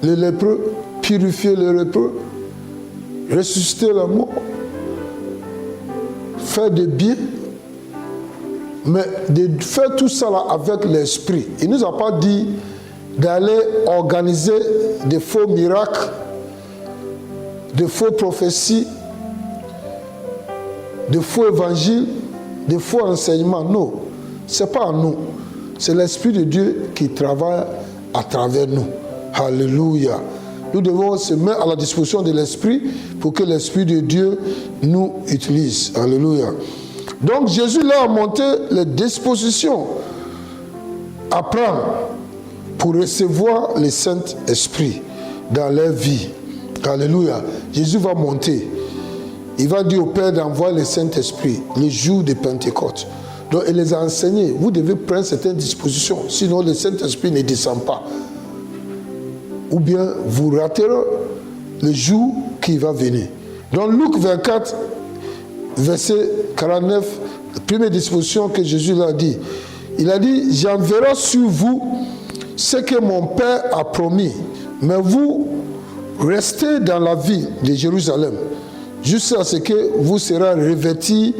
les lépreux, purifier les lépreux, ressusciter la mort, faire des biens, mais de faire tout ça là avec l'esprit. Il ne nous a pas dit d'aller organiser des faux miracles, des faux prophéties, des faux évangiles, des faux enseignements. Non, ce n'est pas à nous. C'est l'Esprit de Dieu qui travaille à travers nous. Alléluia. Nous devons se mettre à la disposition de l'Esprit pour que l'Esprit de Dieu nous utilise. Alléluia. Donc Jésus leur a montré les dispositions à prendre pour recevoir le Saint-Esprit dans leur vie. Alléluia. Jésus va monter. Il va dire au Père d'envoyer le Saint-Esprit le jour de Pentecôte. Donc il les a enseignés. Vous devez prendre certaines dispositions, sinon le Saint-Esprit ne descend pas. Ou bien vous raterez le jour qui va venir. Dans Luc 24, verset 49, la première disposition que Jésus leur a dit, il a dit, j'enverrai sur vous ce que mon Père a promis, mais vous restez dans la ville de Jérusalem, jusqu'à ce que vous serez revêtis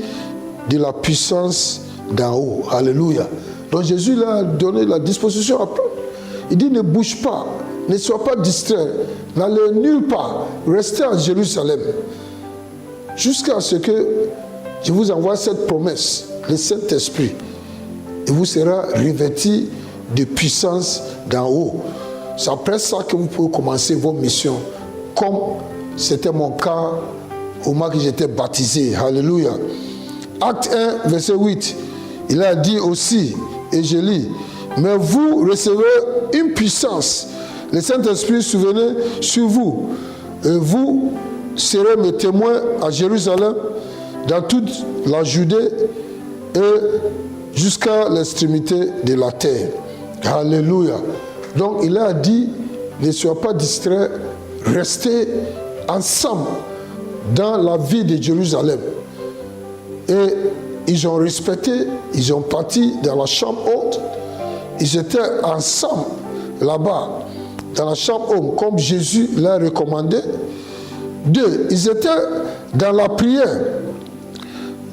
de la puissance d'en haut. Alléluia. Donc Jésus leur a donné la disposition à prendre. Il dit, ne bouge pas, ne sois pas distrait, n'allez nulle part, restez à Jérusalem, jusqu'à ce que je vous envoie cette promesse, le Saint-Esprit, et vous serez revêtis de puissance d'en haut. C'est après ça que vous pouvez commencer vos missions, comme c'était mon cas au moment que j'étais baptisé. Alléluia. Acte 1, verset 8, il a dit aussi, et je lis, mais vous recevrez une puissance, le Saint-Esprit souvenez sur vous, et vous serez mes témoins à Jérusalem, dans toute la Judée et jusqu'à l'extrémité de la terre. Alléluia. Donc il a dit, ne soyez pas distraits, restez ensemble dans la ville de Jérusalem. Et ils ont respecté, ils ont parti dans la chambre haute, ils étaient ensemble là-bas, dans la chambre haute, comme Jésus l'a recommandé. 2, ils étaient dans la prière,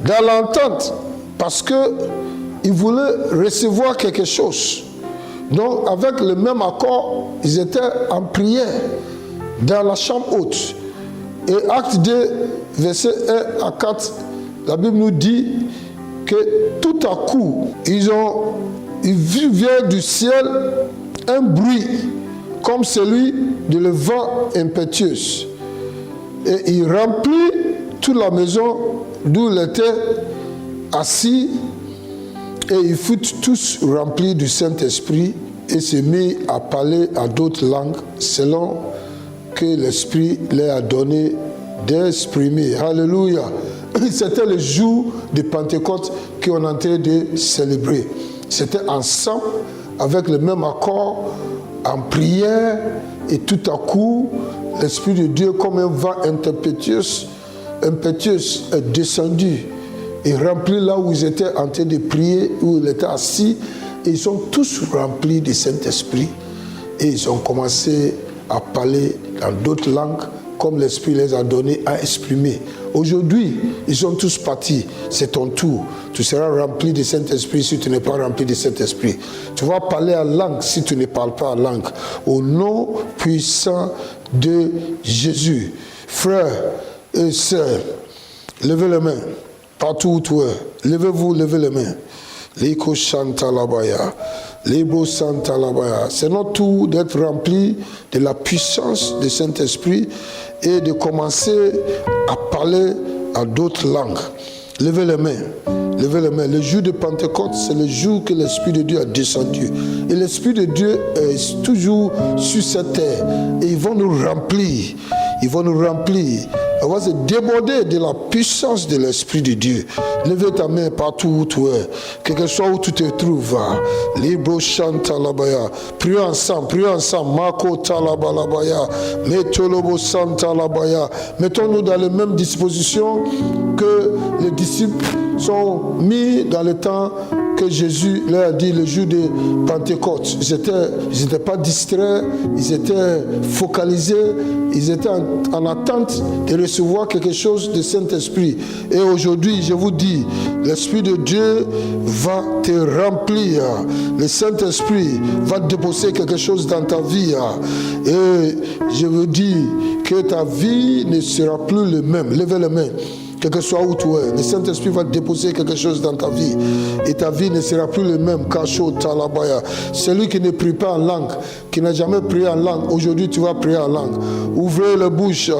dans l'entente, parce qu'ils voulaient recevoir quelque chose. Donc, avec le même accord, ils étaient en prière dans la chambre haute. Et Acte 2, verset 1 à 4, la Bible nous dit que tout à coup, ils virent du ciel un bruit comme celui de le vent impétueux. Et il remplit toute la maison d'où il était assis, et ils furent tous remplis du Saint-Esprit et se mirent à parler à d'autres langues selon que l'Esprit leur a donné d'exprimer. Alléluia. C'était le jour de Pentecôte qu'on est en train de célébrer. C'était ensemble, avec le même accord, en prière, et tout à coup, l'Esprit de Dieu, comme un vent impétueux, est descendu et rempli là où ils étaient en train de prier, où ils étaient assis, et ils sont tous remplis du Saint-Esprit, et ils ont commencé à parler dans d'autres langues, comme l'Esprit les a donné à exprimer. Aujourd'hui, ils sont tous partis. C'est ton tour. Tu seras rempli du Saint-Esprit si tu n'es pas rempli du Saint-Esprit. Tu vas parler en langue si tu ne parles pas en langue. Au nom puissant de Jésus. Frères et sœurs, levez les mains. Partout où tu es. Levez-vous, levez les mains. Liko Shanta Labaya. Libo Santa Labaya. C'est notre tour d'être rempli de la puissance du Saint-Esprit et de commencer à parler à d'autres langues. Levez les mains. Levez les mains. Le jour de Pentecôte, c'est le jour que l'Esprit de Dieu a descendu. Et l'Esprit de Dieu est toujours sur cette terre. Et ils vont nous remplir. Ils vont nous remplir. On va se déborder de la puissance de l'Esprit de Dieu. Levez ta main partout où tu es. Quel que soit où tu te trouves. Libro Shanta Labaya. Prions ensemble. Mako Talabalabaya. Metolobo Santa Labaya. Mettons-nous dans les mêmes dispositions que les disciples sont mis dans le temps que Jésus leur a dit le jour de Pentecôte. Ils n'étaient pas distraits, ils étaient focalisés, ils étaient en attente de recevoir quelque chose du Saint-Esprit. Et aujourd'hui, je vous dis, l'Esprit de Dieu va te remplir. Le Saint-Esprit va déposer quelque chose dans ta vie. Et je vous dis que ta vie ne sera plus le même. Levez les mains. Quel que soit où tu es, le Saint-Esprit va déposer quelque chose dans ta vie. Et ta vie ne sera plus le même. Kacho talabaya. Celui qui ne prie pas en langue, qui n'a jamais prié en langue, aujourd'hui tu vas prier en langue. Ouvrez la bouche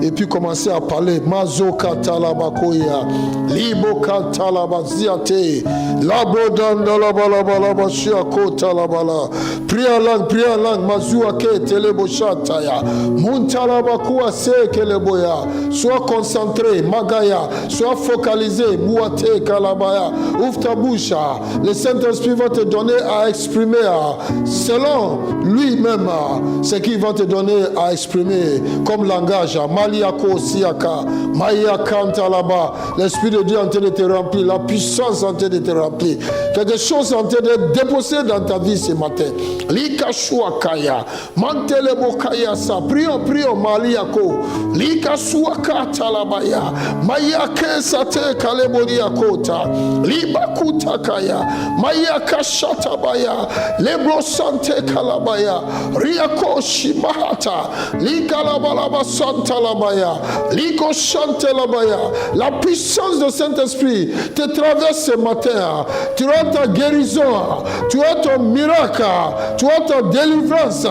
et puis commencez à parler. Mazoka talabakoya. Liboka talabaziate. Labodandalabalaba shiako talabala. Prie en langue, prie en langue. Mazuake teleboshataya. Muntalabakua sekeleboya. Sois concentré. Sois focalisé. Mouate kalabaya. Ouvre ta bouche. Le Saint-Esprit va te donner à exprimer selon lui-même ce qu'il va te donner à exprimer comme langage. Maliako siaka. Maya kanta là-bas. L'Esprit de Dieu est en train de te remplir. La puissance est en train de te remplir. Quelque chose est en train de déposer dans ta vie ce matin. Lika shuakaya. Mantelebo kaya sa. Prions, prions. Maliako. Lika suaka talabaya. Maya kesate kaleboria kota. Libakuta kaya. Maya kashatabaya. Lebro sante kalabaya. Riako shimahata. Likalabalaba santa labaya. Liko chante labaya. La puissance du Saint-Esprit te traverse ce matin. Tu as ta guérison. Tu as ton miracle. Tu as ta délivrance.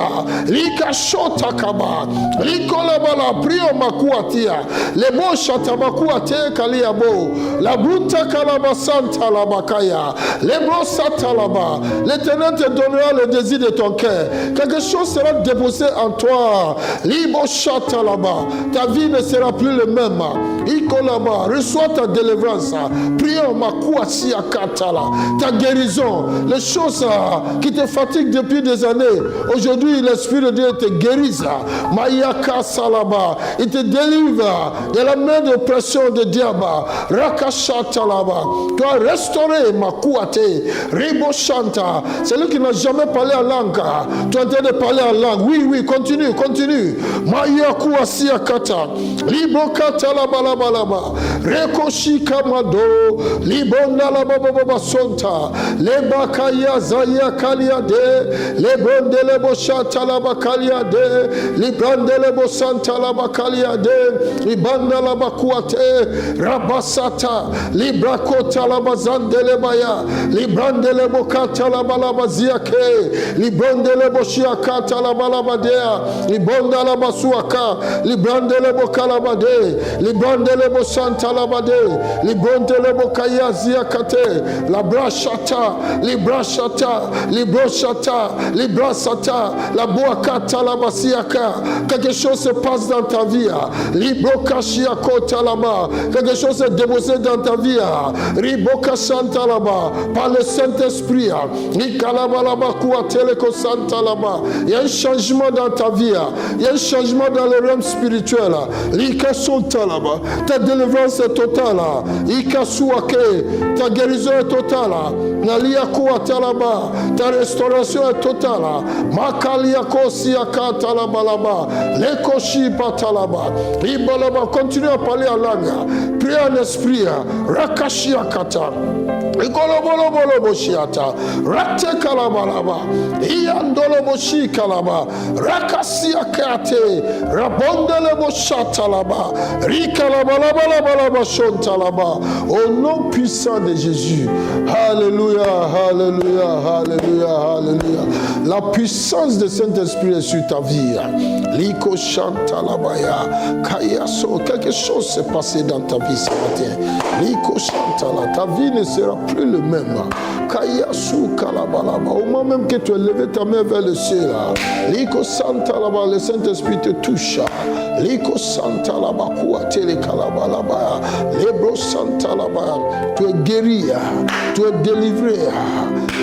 Lika shota kaba. Liko labala. Prio makuatia. Lebo shatabakuate kaliabo. La bruta kalaba santa labakaya. Lebro santa laba. L'Éternel te donnera le désir de ton cœur. Quelque chose sera déposé en toi. Libo chata là-bas. Ta vie ne sera plus le même. Iko là-bas. Reçois ta délivrance. Prions ma kouassi akatala. Ta guérison. Les choses qui te fatiguent depuis des années. Aujourd'hui, l'Esprit de Dieu te guérit. Mayaka salaba. Il te délivre de la main de pression de diable. Rakashata là-bas. Tu as restauré ma kouate. Ribo chanta. Celui qui n'a jamais parlé en langue. Tu es en train de parler en langue. Oui, oui, continue, continue. Mayaku asiakata. Libo kata la balabalaba. Rekoshi kamado. Libonda la bababa sonta. Lebakaya zaya kaliade. Lebonde lebo shata la bakaliade. Librande lebo santa la bakaliade. Libanda la bakuate. Rabasata. Librakota la bazande lebaya. Librande lebo kata la balabaziake. Libonde lebo shiakata la balabadea. Libonda la basuaka. Librande lebo kalabade. Librande lebo santa labade. Libonde lebo kayaziakate. La brachata. Librachata. Librochata. Librasata. La boakata la basiaka. Quelque chose se passe dans ta vie. Librokashiakota là-bas. Quelque chose est déposé dans ta vie. Ribokashanta là-bas. Par le Saint-Esprit. Il y a un changement dans ta vie. Il y a un changement dans le realm spirituel. Ta délivrance est totale. Ta guérison est totale. Ta restauration est totale. Continue à parler en langue. Prie en esprit. Rakashiakata. Rate kalabalaba. Iandolo boshi kalaba. Rakasia kate. Rabondele boshatalaba. Rikalabalabalaba shontalaba. Au nom puissant de Jésus. Alléluia, alléluia, alléluia, alléluia. La puissance du Saint-Esprit est sur ta vie. Liko chantalabaya. Kayaso. Quelque chose s'est passé dans ta vie ce matin. Liko chantala. Ta vie ne sera plus le même. Kayasu kalabalaba. Au moment même que tu as levé ta main vers le ciel, Liko santalaba, le Saint-Esprit te touche. Liko santalaba, kuatele kalabalaba. Lebro santalaba. Tu es guéri, tu es délivré.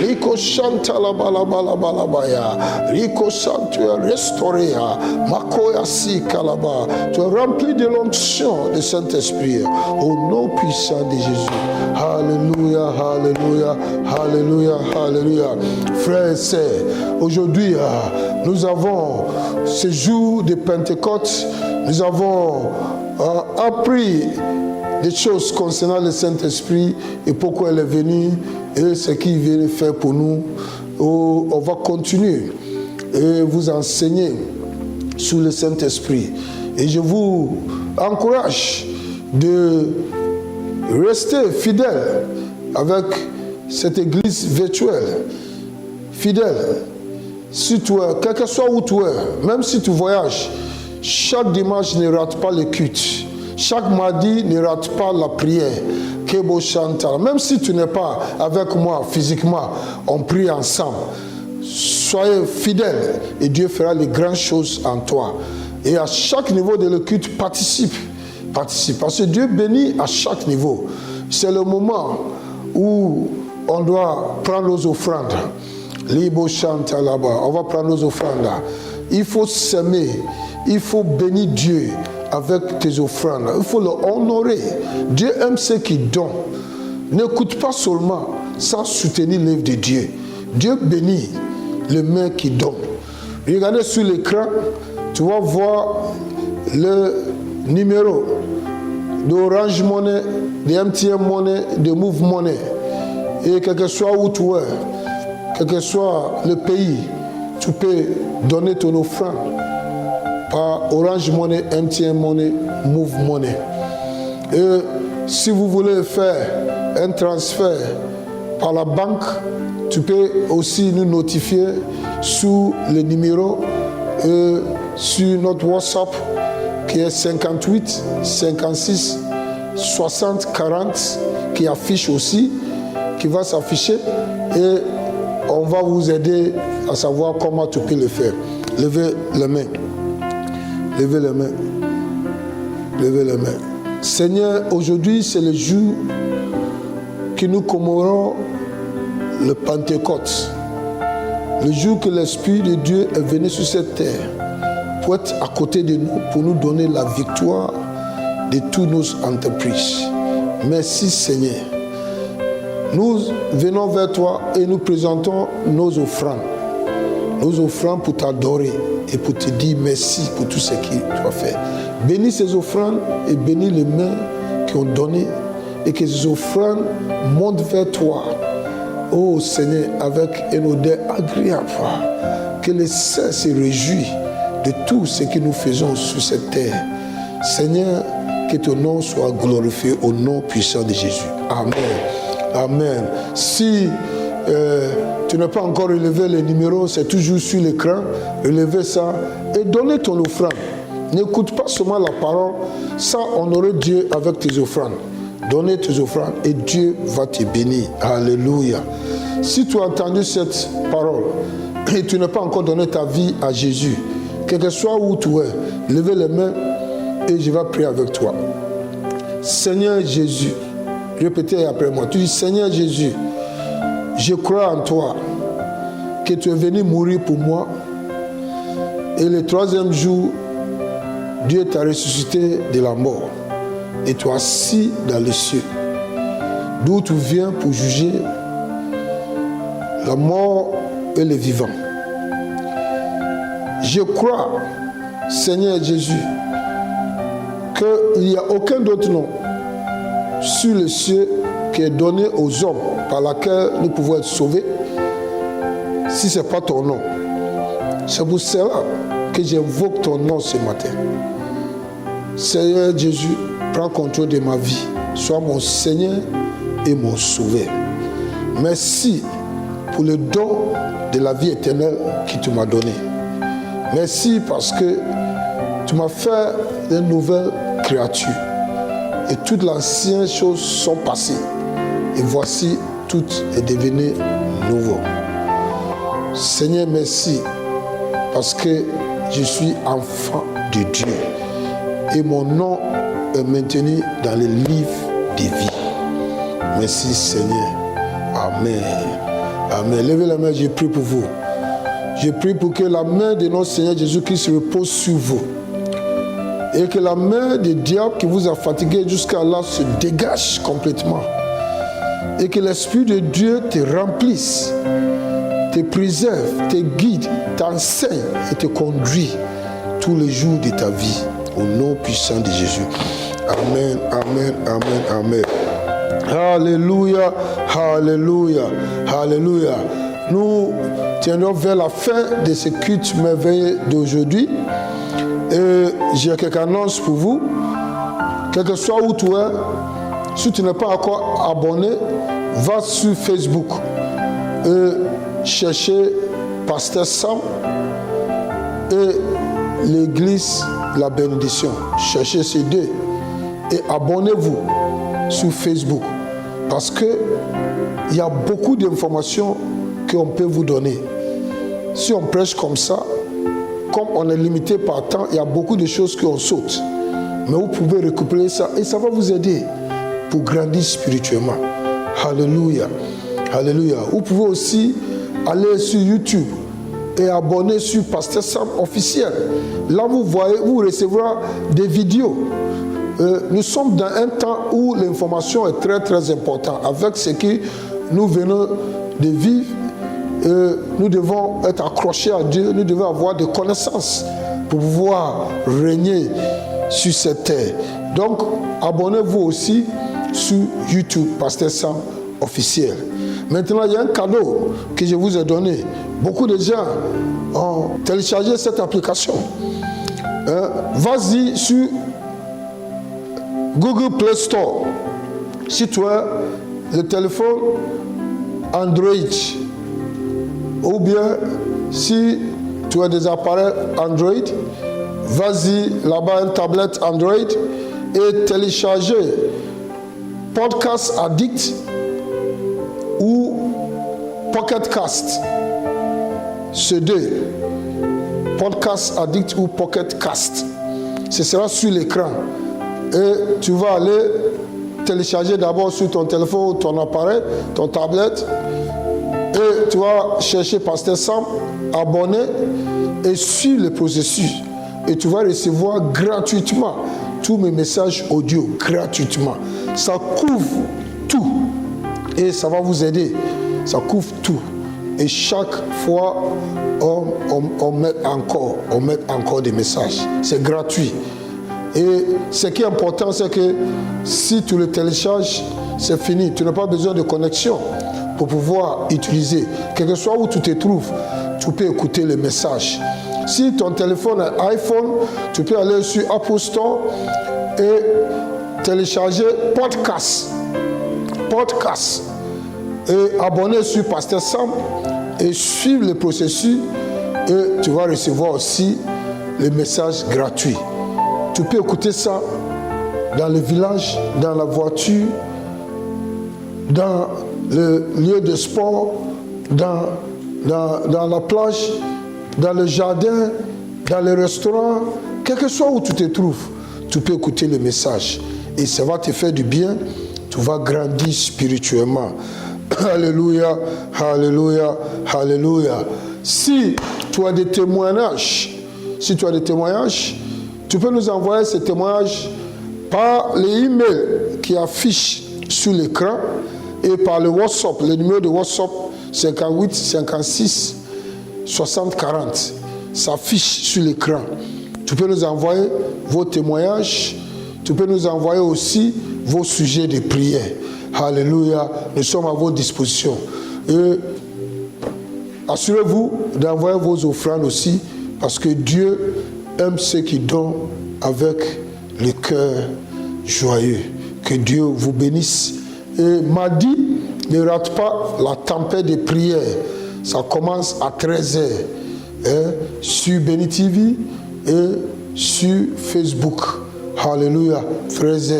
Liko chantalaba, labalabalabaya. Liko sant, tu es restauré. Makoya si kalaba. Tu es rempli de l'onction du Saint-Esprit. Au nom puissant de Jésus. Alléluia, alléluia, alléluia, alléluia. Frères et sœurs, aujourd'hui, nous avons ce jour de Pentecôte. Nous avons appris des choses concernant le Saint-Esprit et pourquoi il est venu et ce qu'il vient faire pour nous. On va continuer et vous enseigner sur le Saint-Esprit. Et je vous encourage de rester fidèle avec cette église virtuelle. Fidèle. Si tu es, quel que soit où tu es, même si tu voyages, chaque dimanche ne rate pas le culte. Chaque mardi ne rate pas la prière. Kebo Chantal. Même si tu n'es pas avec moi physiquement, on prie ensemble. Soyez fidèles et Dieu fera les grandes choses en toi. Et à chaque niveau de le culte, participe. Parce que Dieu bénit à chaque niveau. C'est le moment où on doit prendre nos offrandes. Libo Chantal là-bas. On va prendre nos offrandes. Il faut s'aimer. Il faut bénir Dieu avec tes offrandes. Il faut l'honorer. Dieu aime ceux qui donnent. N'écoute pas seulement sans soutenir l'œuvre de Dieu. Dieu bénit les mains qui donnent. Regardez sur l'écran, tu vas voir le numéro d'Orange Money, de MTN Money, de Move Money. Et quel que soit où tu es, quel que soit le pays, tu peux donner ton offrande par Orange Money, MTN Money, Move Money. Et si vous voulez faire un transfert par la banque, tu peux aussi nous notifier sous le numéro et sur notre WhatsApp qui est 58 56 60 40 qui affiche aussi, qui va s'afficher et on va vous aider à savoir comment tu peux le faire. Levez les mains. Levez les mains. Levez les mains. Seigneur, aujourd'hui c'est le jour que nous commémorons le Pentecôte. Le jour que l'Esprit de Dieu est venu sur cette terre pour être à côté de nous, pour nous donner la victoire de toutes nos entreprises. Merci Seigneur. Nous venons vers toi et nous présentons nos offrandes. Nos offrandes pour t'adorer et pour te dire merci pour tout ce que tu as fait. Bénis ces offrandes et bénis les mains qui ont donné et que ces offrandes montent vers toi. Oh Seigneur, avec une odeur agréable. Que le ciel se réjouit de tout ce que nous faisons sur cette terre. Seigneur, que ton nom soit glorifié au nom puissant de Jésus. Amen. Amen. Si tu n'as pas encore relevé les numéros, c'est toujours sur l'écran. Relevez ça et donnez ton offrande. N'écoute pas seulement la parole, ça honorer Dieu avec tes offrandes. Donnez tes offrandes et Dieu va te bénir. Alléluia. Si tu as entendu cette parole et tu n'as pas encore donné ta vie à Jésus, quel que soit où tu es, levez les mains et je vais prier avec toi. Seigneur Jésus, répétez après moi. Tu dis, Seigneur Jésus, je crois en toi, que tu es venu mourir pour moi. Et le troisième jour, Dieu t'a ressuscité de la mort. Et tu es assis dans les cieux, d'où tu viens pour juger la mort et les vivants. Je crois, Seigneur Jésus, qu'il n'y a aucun autre nom sur les cieux qui est donné aux hommes par laquelle nous pouvons être sauvés, si ce n'est pas ton nom. C'est pour cela que j'invoque ton nom ce matin. Seigneur Jésus, prends contrôle de ma vie. Sois mon Seigneur et mon Sauveur. Merci pour le don de la vie éternelle que tu m'as donné. Merci parce que tu m'as fait de nouvelles créatures. Et toutes les anciennes choses sont passées. Et voici, tout est devenu nouveau. Seigneur, merci parce que je suis enfant de Dieu. Et mon nom est maintenu dans le livre de vie. Merci Seigneur. Amen. Amen. Levez la main, je prie pour vous. Je prie pour que la main de notre Seigneur Jésus-Christ repose sur vous. Et que la main du diable qui vous a fatigué jusqu'à là se dégage complètement. Et que l'Esprit de Dieu te remplisse, te préserve, te guide, t'enseigne et te conduit tous les jours de ta vie. Au nom puissant de Jésus. Amen, amen, amen, amen. Alléluia, alléluia, alléluia. Nous tiendrons vers la fin de ce culte merveilleux d'aujourd'hui. Et j'ai quelques annonces pour vous Quel que soit où tu es, si tu n'es pas encore abonné, va sur Facebook et chercher Pasteur Sam et l'église La Bénédiction. Cherchez ces deux et abonnez-vous sur Facebook parce que il y a beaucoup d'informations qu'on peut vous donner. Si on prêche comme ça, comme on est limité par temps, il y a beaucoup de choses qu'on saute. Mais vous pouvez récupérer ça et ça va vous aider pour grandir spirituellement. Alléluia. Alléluia. Vous pouvez aussi aller sur YouTube et abonner sur Pasteur Sam officiel. Là, vous voyez, vous recevrez des vidéos. Nous sommes dans un temps où l'information est très très importante. Avec ce que nous venons de vivre, nous devons être accrochés à Dieu, nous devons avoir des connaissances pour pouvoir régner sur cette terre. Donc, abonnez-vous aussi sur YouTube, Pasteur Sam officiel. Maintenant, il y a un cadeau que je vous ai donné. Beaucoup de gens ont téléchargé cette application. Vas-y sur Google Play Store. Si tu as le téléphone Android, ou bien si tu as des appareils Android, vas-y là-bas, une tablette Android et télécharger Podcast Addict ou Pocket Cast. Ces deux, Podcast Addict ou Pocket Cast. Ce sera sur l'écran. Et tu vas aller télécharger d'abord sur ton téléphone, ton appareil, ton tablette. Et tu vas chercher Pasteur Sam, abonner et suivre le processus. Et tu vas recevoir gratuitement tous mes messages audio, gratuitement. Ça couvre tout. Et ça va vous aider. Ça couvre tout. Et chaque fois, on met encore des messages. C'est gratuit. Et ce qui est important, c'est que si tu le télécharges, c'est fini. Tu n'as pas besoin de connexion pour pouvoir utiliser. Quel que soit où tu te trouves, tu peux écouter les messages. Si ton téléphone est iPhone, tu peux aller sur Apple Store et télécharger Podcast. Et abonner sur Pasteur Sam et suivre le processus et tu vas recevoir aussi les messages gratuits. Tu peux écouter ça dans le village, dans la voiture, dans le lieu de sport, dans la plage, dans le jardin, dans le restaurant, quel que soit où tu te trouves, tu peux écouter le message. Et ça va te faire du bien, tu vas grandir spirituellement. Alléluia, alléluia, alléluia. Si tu as des témoignages, tu peux nous envoyer ces témoignages par les emails qui affichent sur l'écran et par le WhatsApp, le numéro de WhatsApp 58 56 60 40. Ça affiche sur l'écran. Tu peux nous envoyer vos témoignages. Tu peux nous envoyer aussi vos sujets de prière. Alléluia. Nous sommes à votre disposition. Et assurez-vous d'envoyer vos offrandes aussi parce que Dieu aime ceux qui donnent avec le cœur joyeux. Que Dieu vous bénisse. Et mardi, ne rate pas la tempête de prière. Ça commence à 13h sur Béni TV et sur Facebook. Alléluia. 13h,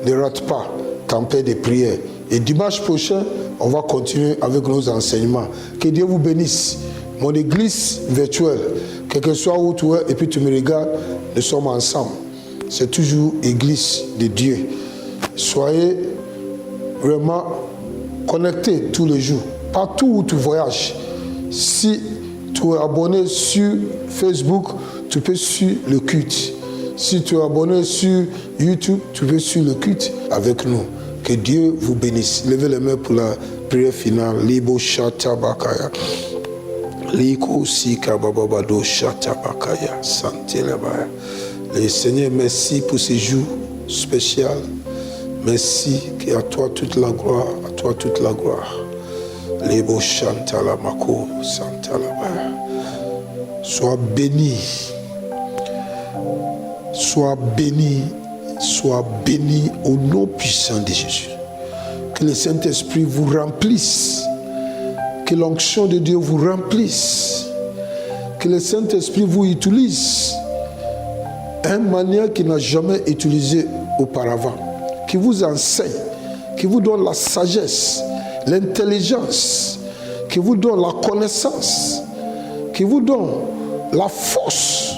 ne rate pas tempête de prière. Et dimanche prochain, on va continuer avec nos enseignements. Que Dieu vous bénisse. Mon église virtuelle, quel que soit où tu es, et puis tu me regardes, nous sommes ensemble. C'est toujours église de Dieu. Soyez vraiment connectés tous les jours. Partout où tu voyages. Si tu es abonné sur Facebook, tu peux suivre le culte. Si tu es abonné sur YouTube, tu peux suivre le culte avec nous. Que Dieu vous bénisse. Levez les mains pour la prière finale. Libo Shata Bakaya. Liko Sika Bababado Shata Bakaya. Santé là-bas. Le Seigneur, merci pour ce jour spécial. Merci qu'à toi toute la gloire. À toi toute la gloire. Libo Shanta la Mako. Santa là-bas. Sois béni. Sois béni. soit béni au nom puissant de Jésus. Que le Saint-Esprit vous remplisse. Que l'onction de Dieu vous remplisse. Que le Saint-Esprit vous utilise d'une manière qu'il n'a jamais utilisée auparavant. Qui vous enseigne, qui vous donne la sagesse, l'intelligence, qui vous donne la connaissance, qui vous donne la force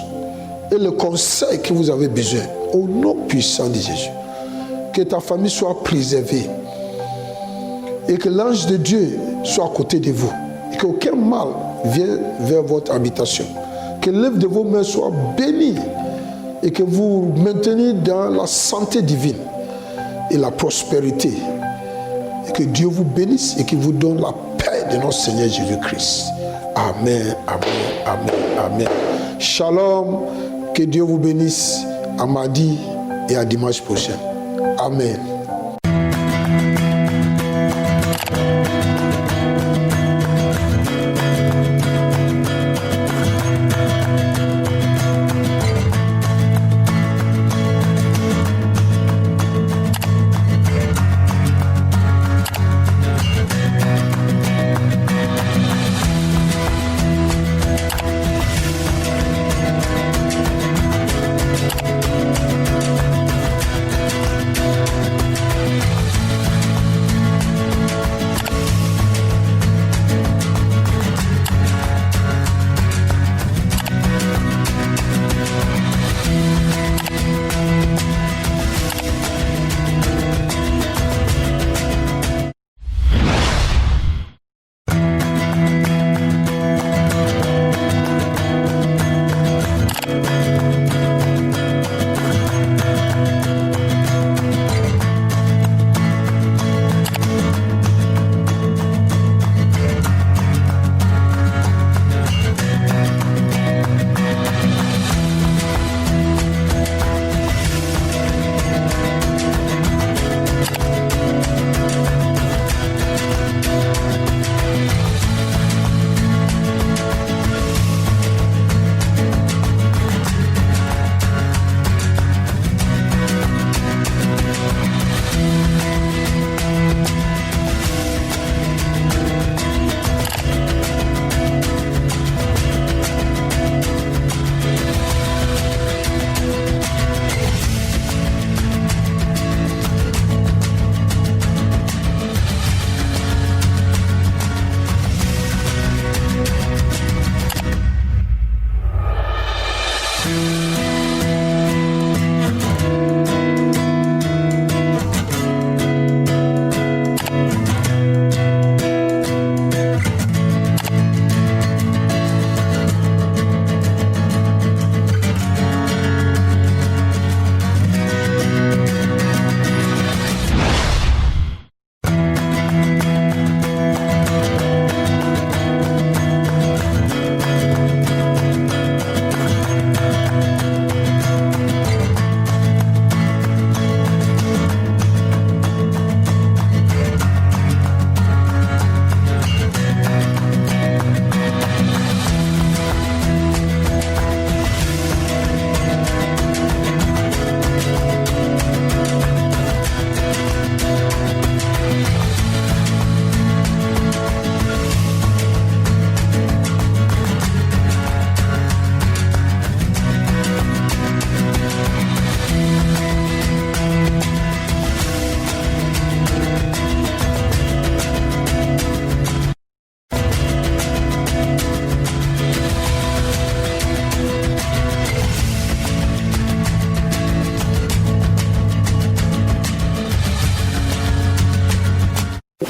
et le conseil que vous avez besoin. Au nom puissant de Jésus. Que ta famille soit préservée. Et que l'ange de Dieu soit à côté de vous. Et qu'aucun mal vienne vers votre habitation. Que l'œuvre de vos mains soit bénie. Et que vous maintenez dans la santé divine et la prospérité. Et que Dieu vous bénisse et qu'il vous donne la paix de notre Seigneur Jésus-Christ. Amen, amen, amen, amen. Shalom, que Dieu vous bénisse à mardi et à dimanche prochain. Amen.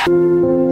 Thank you.